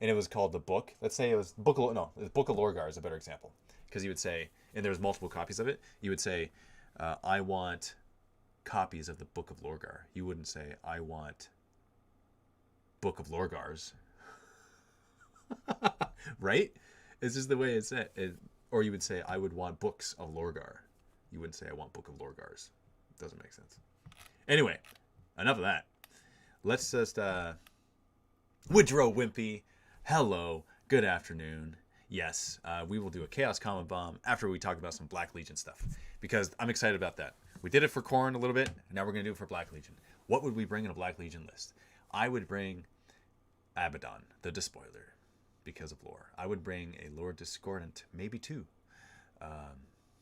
and it was called the book. Let's say it was the Book of Lorgar is a better example, because you would say, and there's multiple copies of it. You would say, I want copies of the Book of Lorgar. You wouldn't say, I want Book of Lorgars, right? It's just the way it's said. Or you would say, I would want books of Lorgar. You wouldn't say, I want Book of Lorgars. It doesn't make sense. Anyway, enough of that. Let's just, Woodrow Wimpy, hello, good afternoon. Yes, we will do a Chaos Comet Bomb after we talk about some Black Legion stuff, because I'm excited about that. We did it for Khorne a little bit, and now we're going to do it for Black Legion. What would we bring in a Black Legion list? I would bring Abaddon, the Despoiler, because of lore. I would bring a Lord Discordant, maybe 2,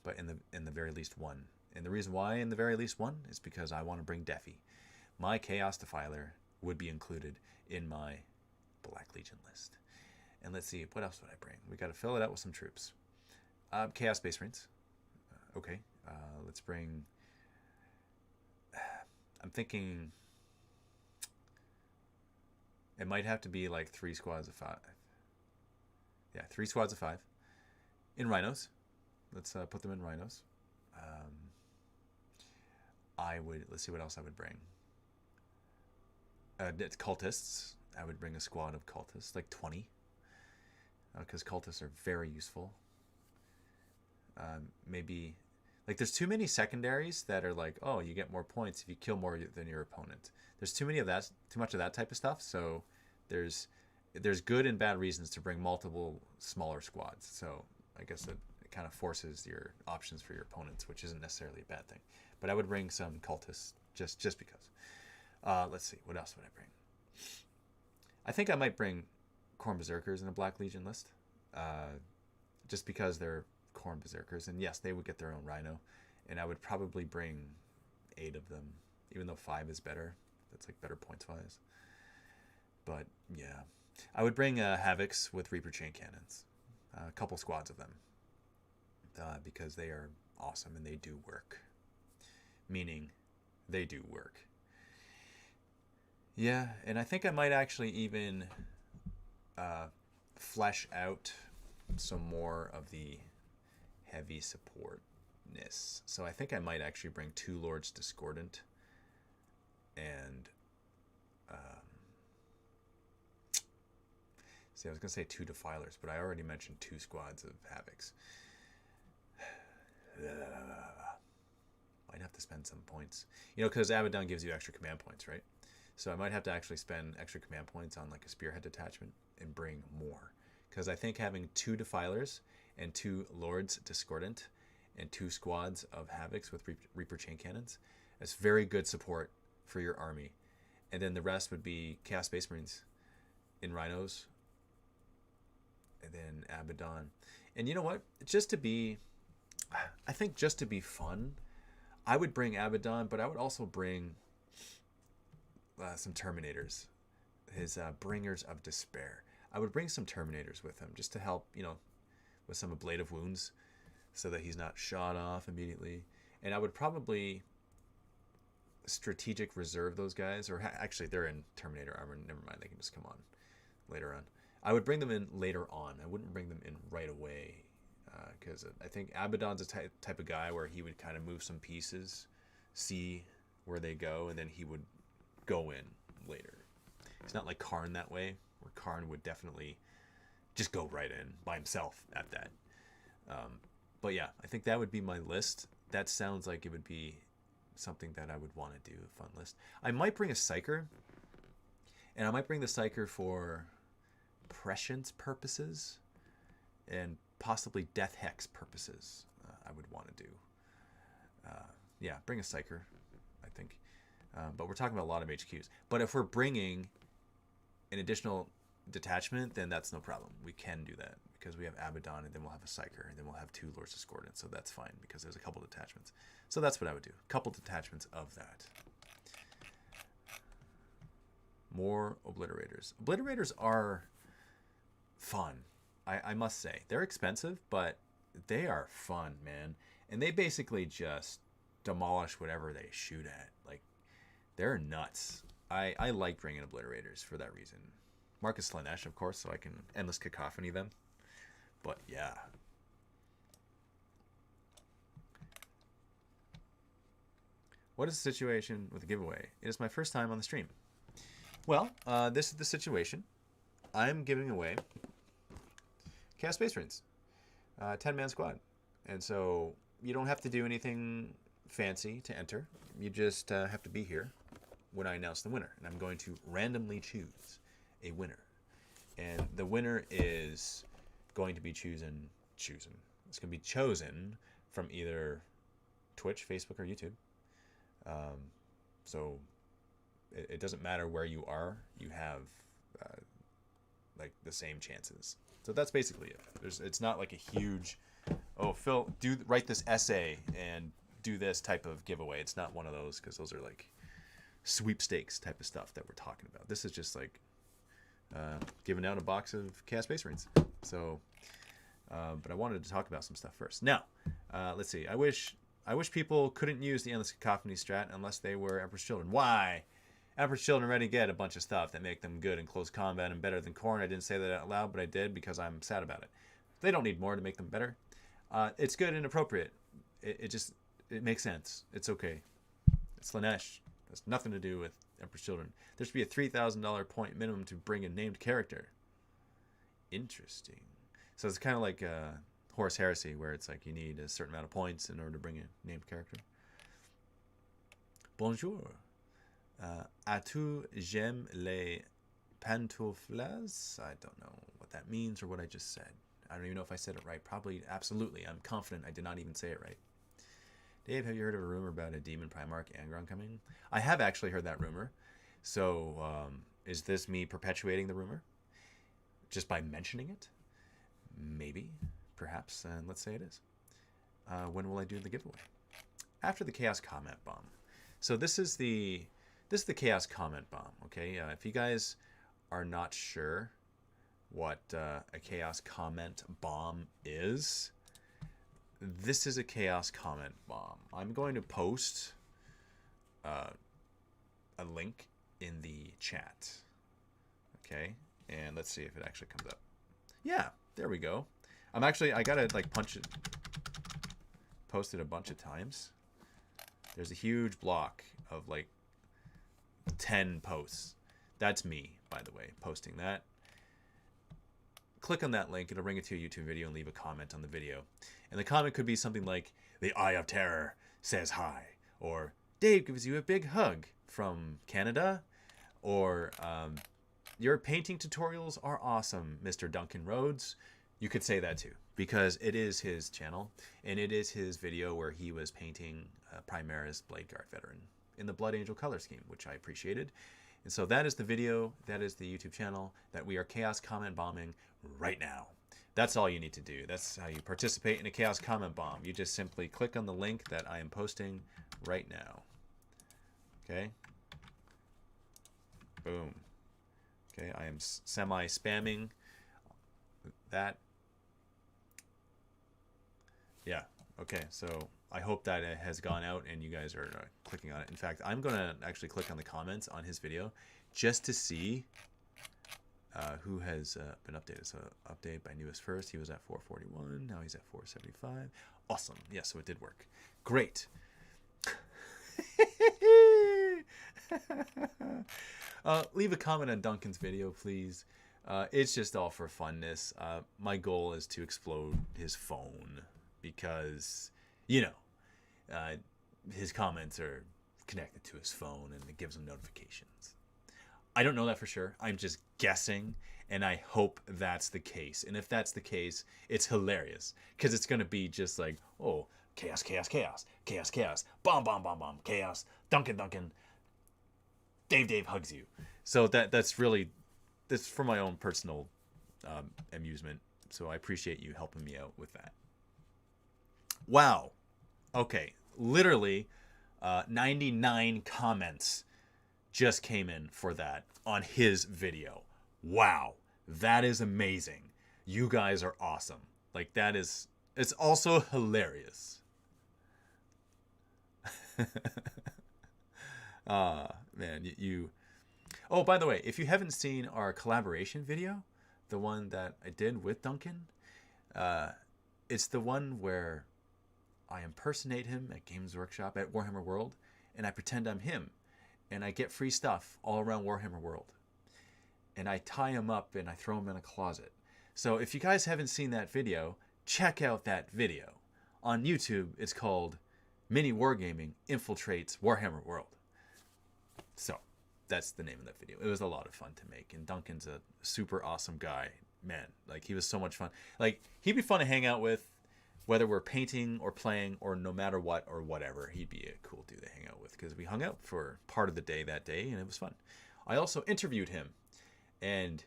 but in the very least 1. And the reason why in the very least 1 is because I want to bring Defi. My Chaos Defiler would be included in my Black Legion list. And let's see, what else would I bring? We got to fill it out with some troops. Chaos Space Marines. Okay, let's bring... I'm thinking... It might have to be like 3 squads of 5. Yeah, 3 squads of 5. In Rhinos. Let's put them in Rhinos. Let's see what else I would bring. Cultists. I would bring a squad of Cultists, like 20. Because Cultists are very useful. Maybe... Like, there's too many secondaries that are like, oh, you get more points if you kill more than your opponent. There's too much of that type of stuff. So there's good and bad reasons to bring multiple smaller squads. So I guess it kind of forces your options for your opponents, which isn't necessarily a bad thing. But I would bring some cultists just because. Let's see, what else would I bring? I think I might bring Khorne Berserkers in a Black Legion list, just because they're Khorne Berserkers, and yes, they would get their own Rhino, and I would probably bring 8 of them, even though 5 is better. That's like better points wise. But yeah, I would bring Havocs with Reaper Chain Cannons, a couple squads of them, because they are awesome and they do work. Meaning, they do work. Yeah, and I think I might actually even flesh out some more of the heavy supportness. So I think I might actually bring 2 Lords Discordant and see, I was gonna say 2 Defilers, but I already mentioned 2 squads of Havocs. Might have to spend some points, because Abaddon gives you extra command points, right? So I might have to actually spend extra command points on like a Spearhead detachment and bring more, because I think having 2 Defilers and 2 Lords Discordant and 2 squads of Havocs with Reaper Chain Cannons is very good support for your army, and then the rest would be Chaos Space Marines in Rhinos, and then Abaddon. And you know what? I think just to be fun, I would bring Abaddon, but I would also bring some Terminators, his Bringers of Despair. I would bring some Terminators with him just to help, with some ablative wounds so that he's not shot off immediately. And I would probably strategic reserve those guys, or actually they're in Terminator armor. Never mind, they can just come on later on. I would bring them in later on. I wouldn't bring them in right away, because I think Abaddon's a type of guy where he would kind of move some pieces, see where they go, and then he would go in later. It's not like Khorne that way, where Khorne would definitely just go right in by himself at that. But yeah, I think that would be my list. That sounds like it would be something that I would want to do, a fun list. I might bring a Psyker, and I might bring the Psyker for prescience purposes and possibly Death Hex purposes. I would want to do. Yeah, bring a Psyker, I think. But we're talking about a lot of HQs. But if we're bringing an additional detachment, then that's no problem. We can do that because we have Abaddon, and then we'll have a Psyker, and then we'll have 2 Lords Discordant. So that's fine because there's a couple detachments. So that's what I would do. A couple detachments of that. More Obliterators. Obliterators are fun. I must say. They're expensive, but they are fun, man. And they basically just demolish whatever they shoot at. Like, they're nuts. I like bringing Obliterators for that reason. Marcus Slanesh, of course, so I can endless cacophony them. But yeah. What is the situation with the giveaway? It is my first time on the stream. Well, this is the situation. I'm giving away Chaos Space Marines, 10-man squad. And so you don't have to do anything fancy to enter. You just have to be here when I announce the winner. And I'm going to randomly choose a winner. And the winner is going to be chosen. It's going to be chosen from either Twitch, Facebook, or YouTube. So it doesn't matter where you are. You have like the same chances. So that's basically it. It's not like a huge, oh, Phil, write this essay and do this type of giveaway. It's not one of those, because those are like sweepstakes type of stuff that we're talking about. This is just like giving out a box of Chaos Space Marines. So, but I wanted to talk about some stuff first. Now, let's see. I wish people couldn't use the Endless Cacophony strat unless they were Emperor's Children. Why? Emperor's Children already get a bunch of stuff that make them good in close combat and better than Khorne. I didn't say that out loud, but I did because I'm sad about it. They don't need more to make them better. It's good and appropriate. It makes sense. It's okay. It's Slanesh. It has nothing to do with Emperor's Children. There should be a $3,000 point minimum to bring a named character. Interesting. So it's kind of like Horus Heresy, where it's like you need a certain amount of points in order to bring a named character. Bonjour. As-tu j'aime les pantoufles. I don't know what that means or what I just said. I don't even know if I said it right. Probably, absolutely. I'm confident I did not even say it right. Dave, have you heard of a rumor about a Demon Primarch Angron coming? I have actually heard that rumor. So, is this me perpetuating the rumor? Just by mentioning it? Maybe. Perhaps. And let's say it is. When will I do the giveaway? After the Chaos Comment Bomb. So this is the Chaos Comment Bomb, okay? If you guys are not sure what a Chaos Comment Bomb is, this is a Chaos Comment Bomb. I'm going to post a link in the chat, okay? And let's see if it actually comes up. Yeah, there we go. I gotta like punch it, post it a bunch of times. There's a huge block of like 10 posts. That's me, by the way, posting that. Click on that link. It'll bring it to a YouTube video and leave a comment on the video. And the comment could be something like, "The Eye of Terror says hi," or "Dave gives you a big hug from Canada," or "Your painting tutorials are awesome, Mr. Duncan Rhodes." You could say that too, because it is his channel, and it is his video where he was painting Primaris Bladeguard Veteran in the Blood Angel color scheme, which I appreciated. And so that is the video, that is the YouTube channel that we are Chaos Comment Bombing right now. That's all you need to do. That's how you participate in a Chaos Comment Bomb. You just simply click on the link that I am posting right now. Okay? Boom. Okay, I am semi-spamming that. Yeah, okay, so I hope that it has gone out and you guys are clicking on it. In fact, I'm going to actually click on the comments on his video just to see who has been updated. So update by newest first, he was at 441, now he's at 475. Awesome, yeah, so it did work. Great. Leave a comment on Duncan's video, please. It's just all for funness. My goal is to explode his phone because, you know, his comments are connected to his phone and it gives him notifications. I don't know that for sure. I'm just guessing, and I hope that's the case. And if that's the case, it's hilarious because it's going to be just like, oh, chaos, chaos, chaos, chaos, chaos, bomb, bomb, bomb, bomb, chaos, Duncan, Duncan, Dave hugs you. So that's for my own personal amusement. So I appreciate you helping me out with that. Wow. Okay. Literally 99 comments just came in for that on his video. Wow. That is amazing. You guys are awesome. Like it's also hilarious. Man, you... Oh, by the way, if you haven't seen our collaboration video, the one that I did with Duncan, it's the one where I impersonate him at Games Workshop at Warhammer World, and I pretend I'm him, and I get free stuff all around Warhammer World. And I tie him up and I throw him in a closet. So if you guys haven't seen that video, check out that video. On YouTube, it's called Mini Wargaming Infiltrates Warhammer World. So that's the name of that video. It was a lot of fun to make, and Duncan's a super awesome guy. Man, like, he was so much fun. Like, he'd be fun to hang out with, whether we're painting or playing or no matter what or whatever. He'd be a cool dude to hang out with because we hung out for part of the day that day, and it was fun. I also interviewed him, and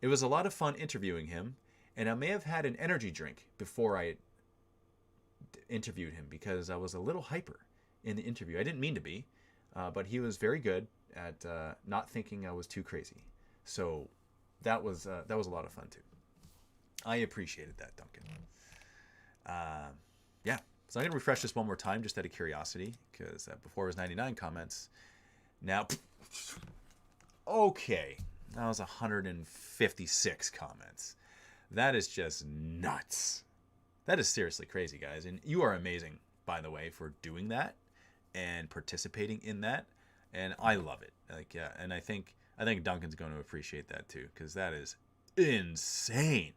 it was a lot of fun interviewing him, and I may have had an energy drink before I interviewed him because I was a little hyper in the interview. I didn't mean to be, but he was very good at not thinking I was too crazy. So that was a lot of fun too. I appreciated that, Duncan. Yeah, so I'm gonna refresh this one more time just out of curiosity because before it was 99 comments. Now, okay, that was 156 comments. That is just nuts. That is seriously crazy, guys, and you are amazing, by the way, for doing that and participating in that. And I love it. Like, yeah, and I think Duncan's going to appreciate that too, because that is insane.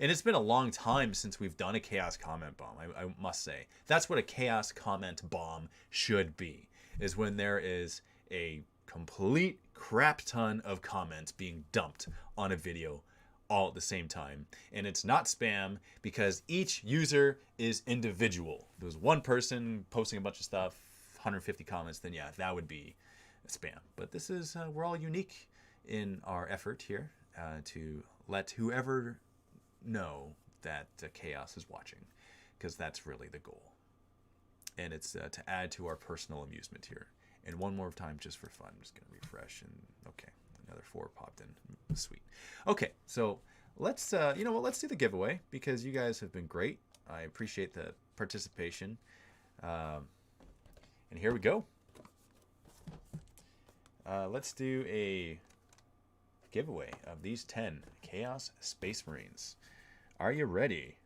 And it's been a long time since we've done a Chaos Comment Bomb, I must say. That's what a Chaos Comment Bomb should be, is when there is a complete crap ton of comments being dumped on a video all at the same time. And it's not spam because each user is individual. If there's one person posting a bunch of stuff, 150 comments, then yeah, that would be spam. But this is, we're all unique in our effort here to let whoever know that Chaos is watching, because that's really the goal. And it's to add to our personal amusement here. And one more time, just for fun, I'm just going to refresh. And okay, another 4 popped in. Sweet. Okay, so let's, you know what, let's do the giveaway, because you guys have been great. I appreciate the participation. And here we go. Let's do a giveaway of these 10 Chaos Space Marines. Are you ready?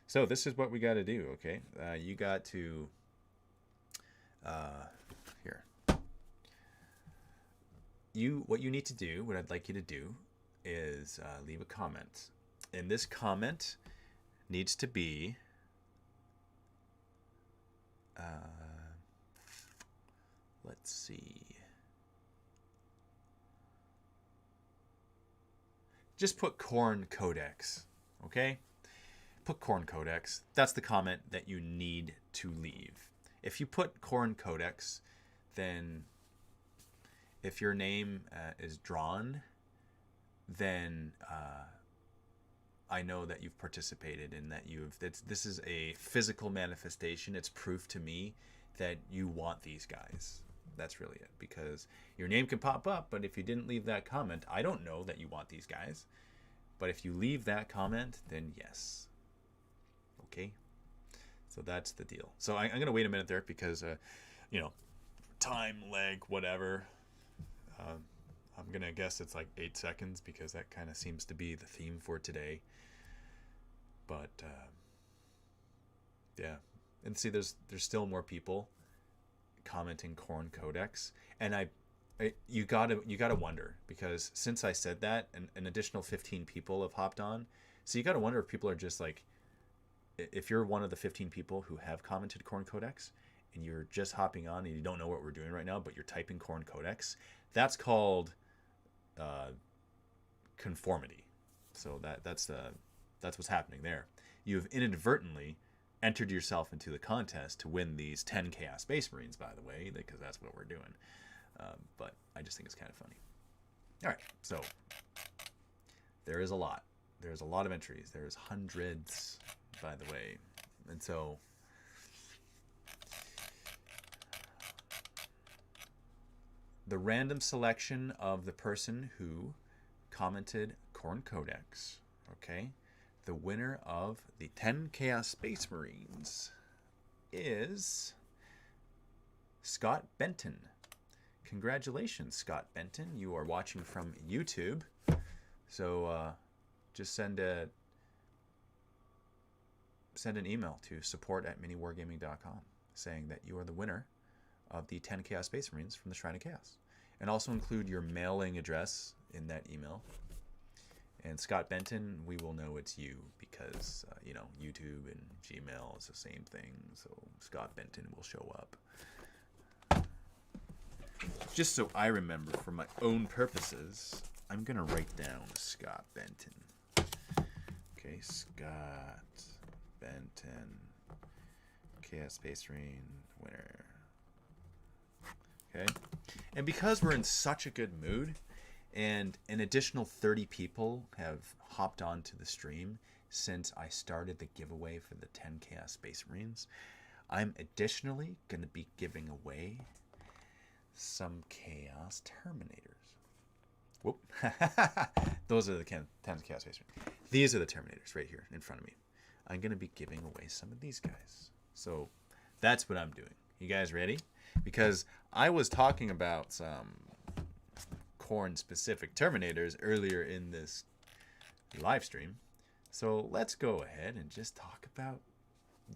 So this is what we got to do, okay? You got to... here. What you need to do, what I'd like you to do, is leave a comment. And this comment needs to be... let's see... Just put Khorne Codex, okay? Put Khorne Codex. That's the comment that you need to leave. If you put Khorne Codex, then if your name is drawn, then I know that you've participated and that this is a physical manifestation. It's proof to me that you want these guys. That's really it, because your name can pop up, but if you didn't leave that comment, I don't know that you want these guys. But if you leave that comment, then yes. Okay? So that's the deal. So I'm going to wait a minute there because, you know, time, lag, whatever. I'm going to guess it's like 8 seconds because that kind of seems to be the theme for today. But, yeah. And see, there's still more people commenting Khorne Codex, and you gotta wonder, because since I said that, an additional 15 people have hopped on, so you gotta wonder if people are just like, if you're one of the 15 people who have commented Khorne Codex and you're just hopping on and you don't know what we're doing right now, but you're typing Khorne Codex, that's called conformity. So that's what's happening there. You've inadvertently entered yourself into the contest to win these 10 Chaos Space Marines, by the way, because that's what we're doing. But I just think it's kind of funny. All right, so there is a lot. There's a lot of entries. There's hundreds, by the way. And so the random selection of the person who commented Khorne Codex, okay? The winner of the 10 Chaos Space Marines is Scott Benton. Congratulations, Scott Benton. You are watching from YouTube. So just send an email to support@miniwargaming.com saying that you are the winner of the 10 Chaos Space Marines from the Shrine of Chaos. And also include your mailing address in that email. And Scott Benton, we will know it's you because, you know, YouTube and Gmail is the same thing. So Scott Benton will show up. Just so I remember for my own purposes, I'm going to write down Scott Benton. Okay, Scott Benton, Chaos Space Marine winner. Okay. And because we're in such a good mood, and an additional 30 people have hopped onto the stream since I started the giveaway for the 10 Chaos Space Marines, I'm additionally going to be giving away some Chaos Terminators. Whoop. Those are the 10 Chaos Space Marines. These are the Terminators right here in front of me. I'm going to be giving away some of these guys. So that's what I'm doing. You guys ready? Because I was talking about some Khorne specific Terminators earlier in this live stream. So let's go ahead and just talk about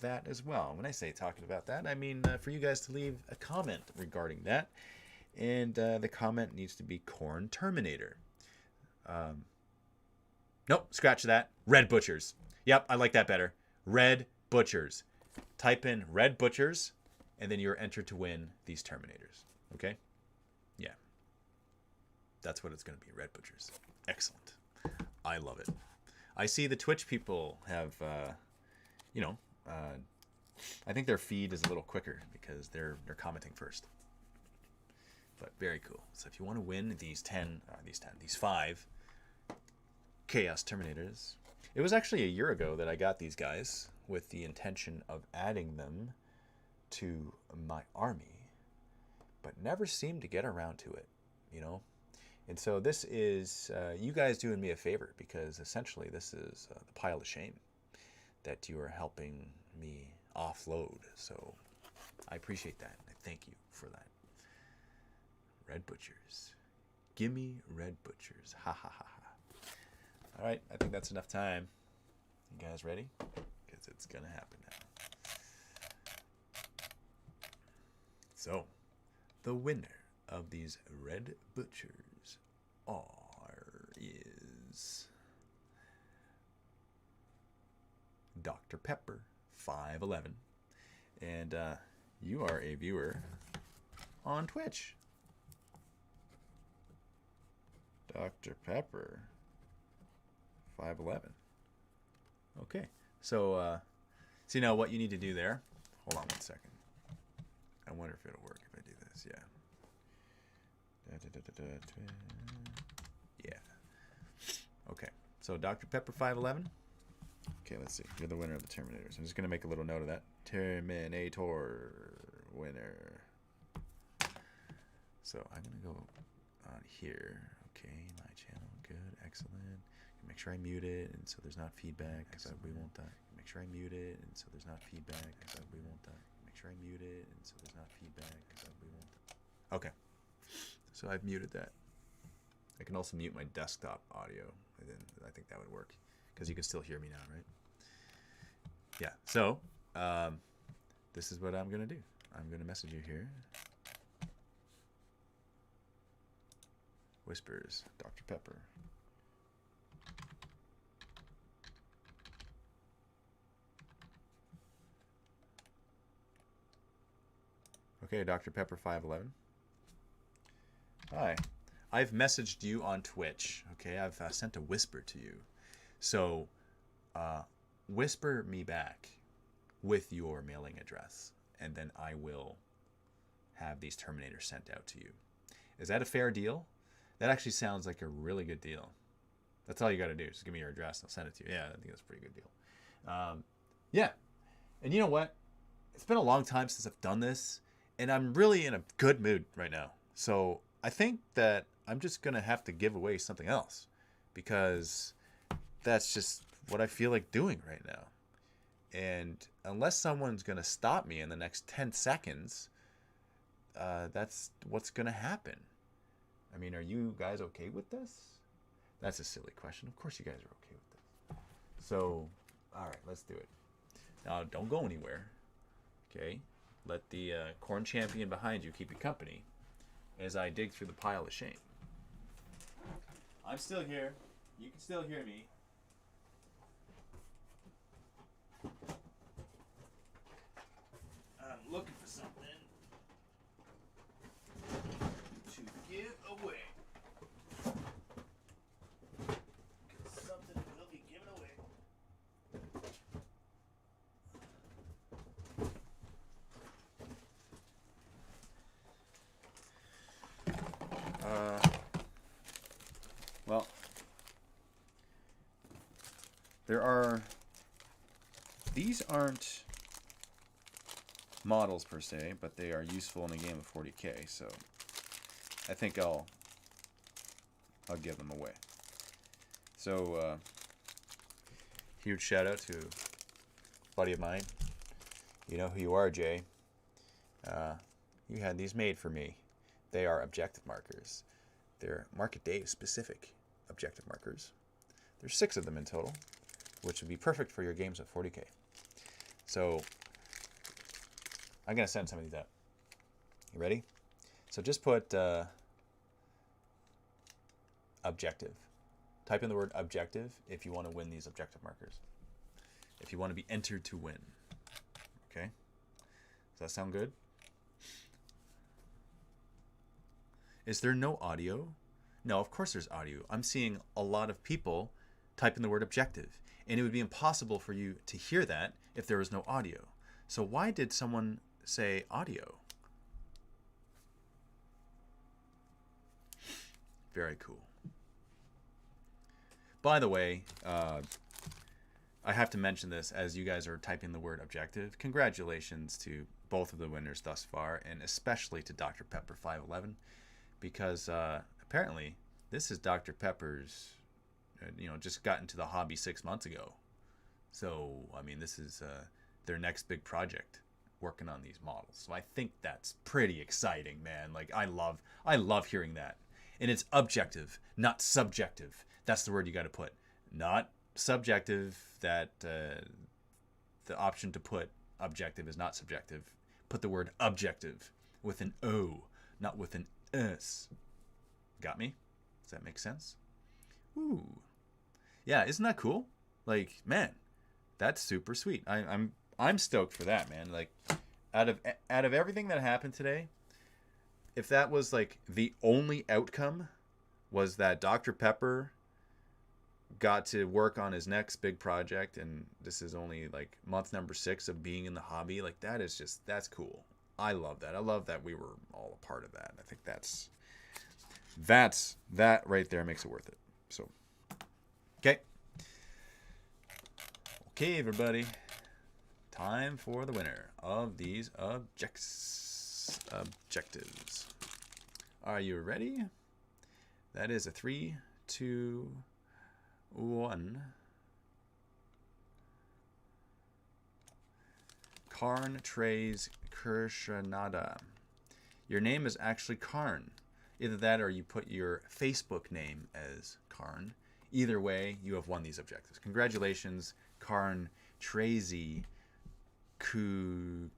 that as well. When I say talking about that, I mean for you guys to leave a comment regarding that. And the comment needs to be Khorne Terminator. Nope, scratch that. Red Butchers. Yep, I like that better. Red Butchers. Type in Red Butchers, and then you're entered to win these Terminators. Okay? Yeah. That's what it's going to be, Red Butchers. Excellent. I love it. I see the Twitch people have, you know, I think their feed is a little quicker because they're commenting first. But very cool. So if you want to win these 5 Chaos Terminators, it was actually a year ago that I got these guys with the intention of adding them to my army, but never seemed to get around to it, you know. And so this is you guys doing me a favor, because essentially this is the pile of shame that you are helping me offload. So I appreciate that. I thank you for that. Red Butchers. Gimme Red Butchers. Ha ha ha ha. All right, I think that's enough time. You guys ready? Because it's going to happen now. So, the winner of these Red Butchers is Dr. Pepper 511, and you are a viewer on Twitch. Dr. Pepper 511. Okay, so see now what you need to do there. Hold on one second. I wonder if it'll work if I do this. Yeah. Yeah. Okay. So Dr. Pepper 511. Okay, let's see. You're the winner of the Terminators. I'm just gonna make a little note of that. Terminator winner. So I'm gonna go on here. Okay, my channel. Good. Excellent. Make sure I mute it, and so there's not feedback, because we want that. Make sure I mute it, and so there's not feedback, because we want that. Make sure I mute it, and so there's not feedback, because we want that. Okay. So I've muted that. I can also mute my desktop audio, and then I think that would work, because you can still hear me now, right? Yeah. So this is what I'm gonna do. I'm gonna message you here. Whispers, Dr. Pepper. Okay, Dr. Pepper 511. Hi. I've messaged you on Twitch. Okay, I've sent a whisper to you. So, whisper me back with your mailing address, and then I will have these Terminators sent out to you. Is that a fair deal? That actually sounds like a really good deal. That's all you got to do. Just give me your address. I'll send it to you. Yeah, I think that's a pretty good deal. Yeah. And you know what? It's been a long time since I've done this, and I'm really in a good mood right now. So I think that I'm just going to have to give away something else, because that's just what I feel like doing right now. And unless someone's going to stop me in the next 10 seconds, that's what's going to happen. I mean, are you guys okay with this? That's a silly question. Of course you guys are okay with this. So, all right, let's do it. Now, don't go anywhere. Okay? Let the Khorne champion behind you keep you company as I dig through the pile of shame. I'm still here. You can still hear me. I'm looking for something to give away. Something will be given away. Well, these aren't models per se, but they are useful in a game of 40k, so I think I'll give them away. So, huge shout out to a buddy of mine. You know who you are, Jay. You had these made for me. They are objective markers. They're Market Day specific objective markers. There's 6 of them in total, which would be perfect for your games of 40k. So I'm going to send some of these out. You ready? So just put objective. Type in the word objective if you want to win these objective markers. If you want to be entered to win. Okay? Does that sound good? Is there no audio? No, of course there's audio. I'm seeing a lot of people type in the word objective, and it would be impossible for you to hear that if there was no audio. So why did someone say audio? Very cool. By the way, I have to mention this as you guys are typing the word objective. Congratulations to both of the winners thus far, and especially to Dr. Pepper 511, because apparently this is Dr. Pepper's, just got into the hobby 6 months ago. So, I mean, this is their next big project, working on these models. So I think that's pretty exciting, man. Like, I love hearing that. And it's objective, not subjective. That's the word you got to put. Not subjective, that the option to put objective is not subjective. Put the word objective with an O, not with an S. Got me? Does that make sense? Ooh. Yeah, isn't that cool? Like, man, that's super sweet. I'm stoked for that, man. Like, out of everything that happened today, if that was like the only outcome was that Dr. Pepper got to work on his next big project, and this is only like month number 6 of being in the hobby, like that's cool. I love that. I love that we were all a part of that. I think that right there makes it worth it. So, okay, everybody, time for the winner of these objectives. Are you ready? That is a 3, 2, 1. Khorne Trays Kirshanada. Your name is actually Khorne. Either that or you put your Facebook name as Khorne. Either way, you have won these objectives. Congratulations, Khorne Trazy Kushranada.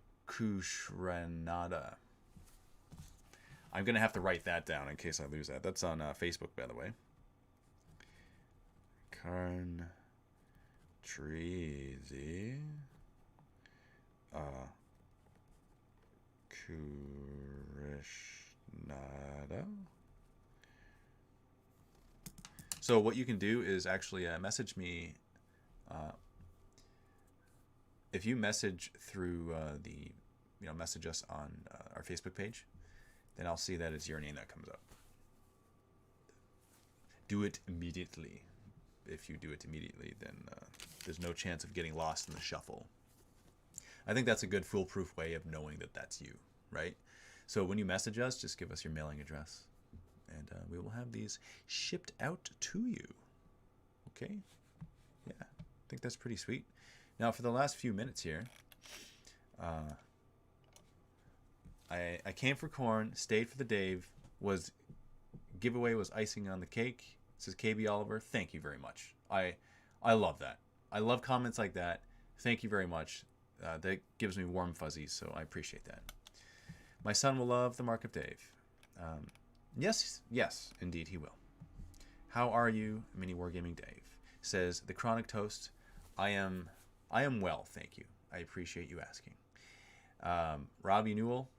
I'm going to have to write that down in case I lose that. That's on Facebook, by the way. Khorne Trazy Kurishnada. So what you can do is actually message me. If you message through message us on our Facebook page, then I'll see that it's your name that comes up. Do it immediately. If you do it immediately, then there's no chance of getting lost in the shuffle. I think that's a good foolproof way of knowing that that's you, right? So when you message us, just give us your mailing address, and we will have these shipped out to you. Okay? Yeah, I think that's pretty sweet. Now, for the last few minutes here, I came for Khorne, stayed for the Dave, giveaway was icing on the cake. It says KB Oliver, thank you very much. I love that. I love comments like that. Thank you very much. That gives me warm fuzzies, so I appreciate that. My son will love the Mark of Dave. Yes, indeed he will. How are you, Mini Wargaming Dave? Says the Chronic Toast. I am well, thank you. I appreciate you asking. Robbie Newell,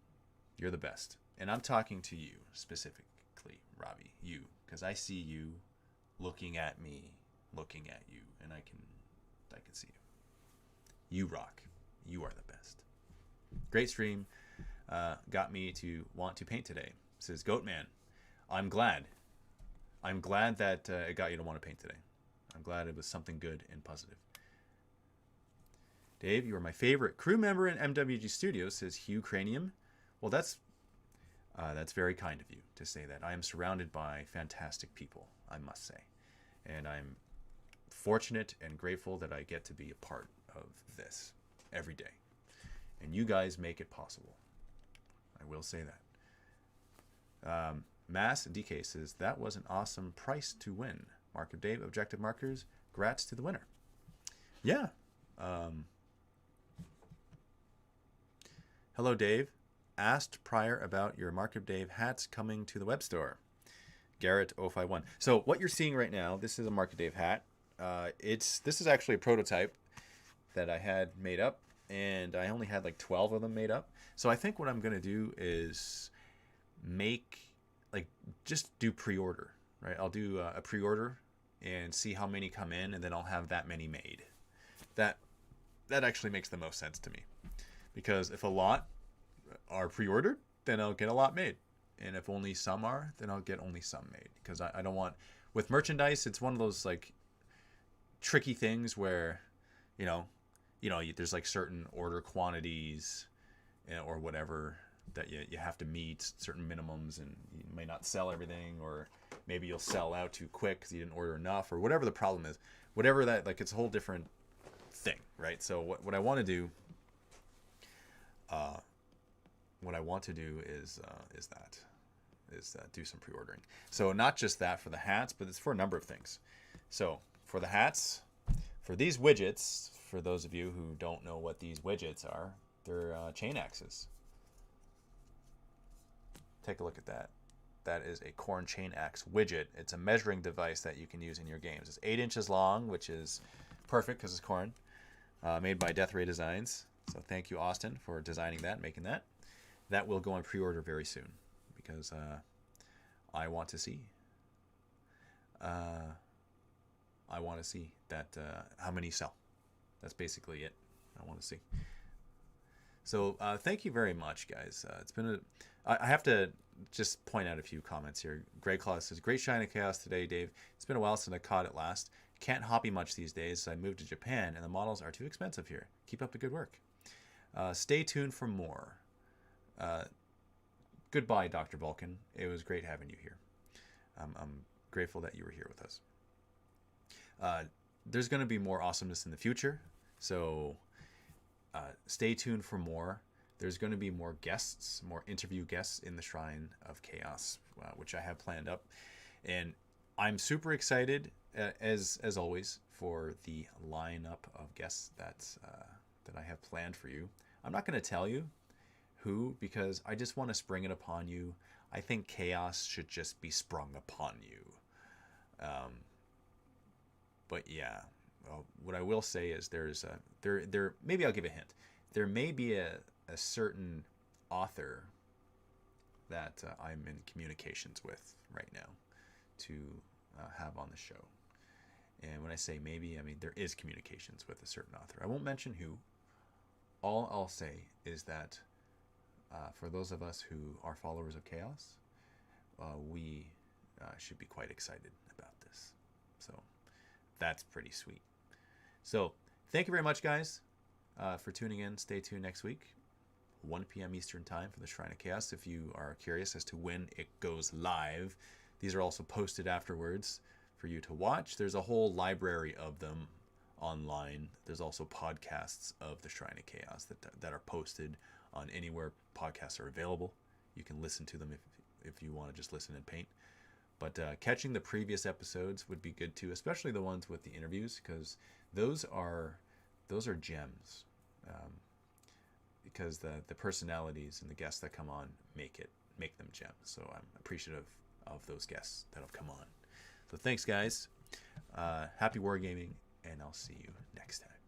you're the best. And I'm talking to you specifically, Robbie, you, because I see you looking at me, looking at you, and I can see you. You rock. You are the best. Great stream. Got me to want to paint today. Says Goatman. I'm glad that it got you to want to paint today. I'm glad it was something good and positive. Dave, you are my favorite crew member in MWG Studios, says Hugh Cranium. Well, that's very kind of you to say that. I am surrounded by fantastic people, I must say. And I'm fortunate and grateful that I get to be a part of this every day. And you guys make it possible. I will say that. Mass DK says, that was an awesome price to win. Mark of Dave, objective markers. Grats to the winner. Yeah. Hello, Dave. Asked prior about your Mark of Dave hats coming to the web store. Garrett 051. So what you're seeing right now, this is a Mark of Dave hat. This is actually a prototype that I had made up, and I only had like 12 of them made up. So I think what I'm going to do is just do pre-order. right? I'll do a pre-order and see how many come in, and then I'll have that many made. That actually makes the most sense to me, because if a lot are pre-ordered, then I'll get a lot made, and if only some are, then I'll get only some made, because I don't want, with merchandise, it's one of those like tricky things where there's like certain order quantities or whatever that you have to meet certain minimums, and you may not sell everything, or maybe you'll sell out too quick because you didn't order enough, or whatever the problem is, whatever that, like, it's a whole different thing, right? So what I want to do is do some pre-ordering. So not just that for the hats, but it's for a number of things. So for the hats, for these widgets, for those of you who don't know what these widgets are, they're chain axes. Take a look at that. That is a Khorne chain axe widget. It's a measuring device that you can use in your games. It's 8 inches long, which is perfect because it's Khorne, made by Death Ray Designs. So thank you, Austin, for designing that and making that. That will go on pre-order very soon, because I want to see. That how many sell. That's basically it. I want to see. So thank you very much, guys. It's been I have to just point out a few comments here. Grey Claw says, "Great Shine of Chaos today, Dave. It's been a while since I caught it last. Can't hobby much these days. So I moved to Japan, and the models are too expensive here. Keep up the good work. Stay tuned for more." Goodbye, Dr. Vulcan. It was great having you here. I'm grateful that you were here with us. There's going to be more awesomeness in the future, so stay tuned for more. There's going to be more guests, more interview guests in the Shrine of Chaos, which I have planned up. And I'm super excited, as always, for the lineup of guests that I have planned for you. I'm not going to tell you who, because I just want to spring it upon you. I think chaos should just be sprung upon you. But yeah, what I will say is there's maybe I'll give a hint. There may be a certain author that I'm in communications with right now to have on the show. And when I say maybe, I mean there is communications with a certain author. I won't mention who. All I'll say is that for those of us who are followers of chaos, we should be quite excited about this. So that's pretty sweet. So thank you very much, guys, for tuning in. Stay tuned next week, 1 p.m. Eastern Time, for the Shrine of Chaos. If you are curious as to when it goes live, these are also posted afterwards for you to watch. There's a whole library of them online. There's also podcasts of the Shrine of Chaos that are posted on anywhere podcasts are available. You can listen to them if you want to just listen and paint. But catching the previous episodes would be good too, especially the ones with the interviews, because those are gems. Because the personalities and the guests that come on make them gems. So I'm appreciative of those guests that have come on. So thanks, guys. Happy wargaming, and I'll see you next time.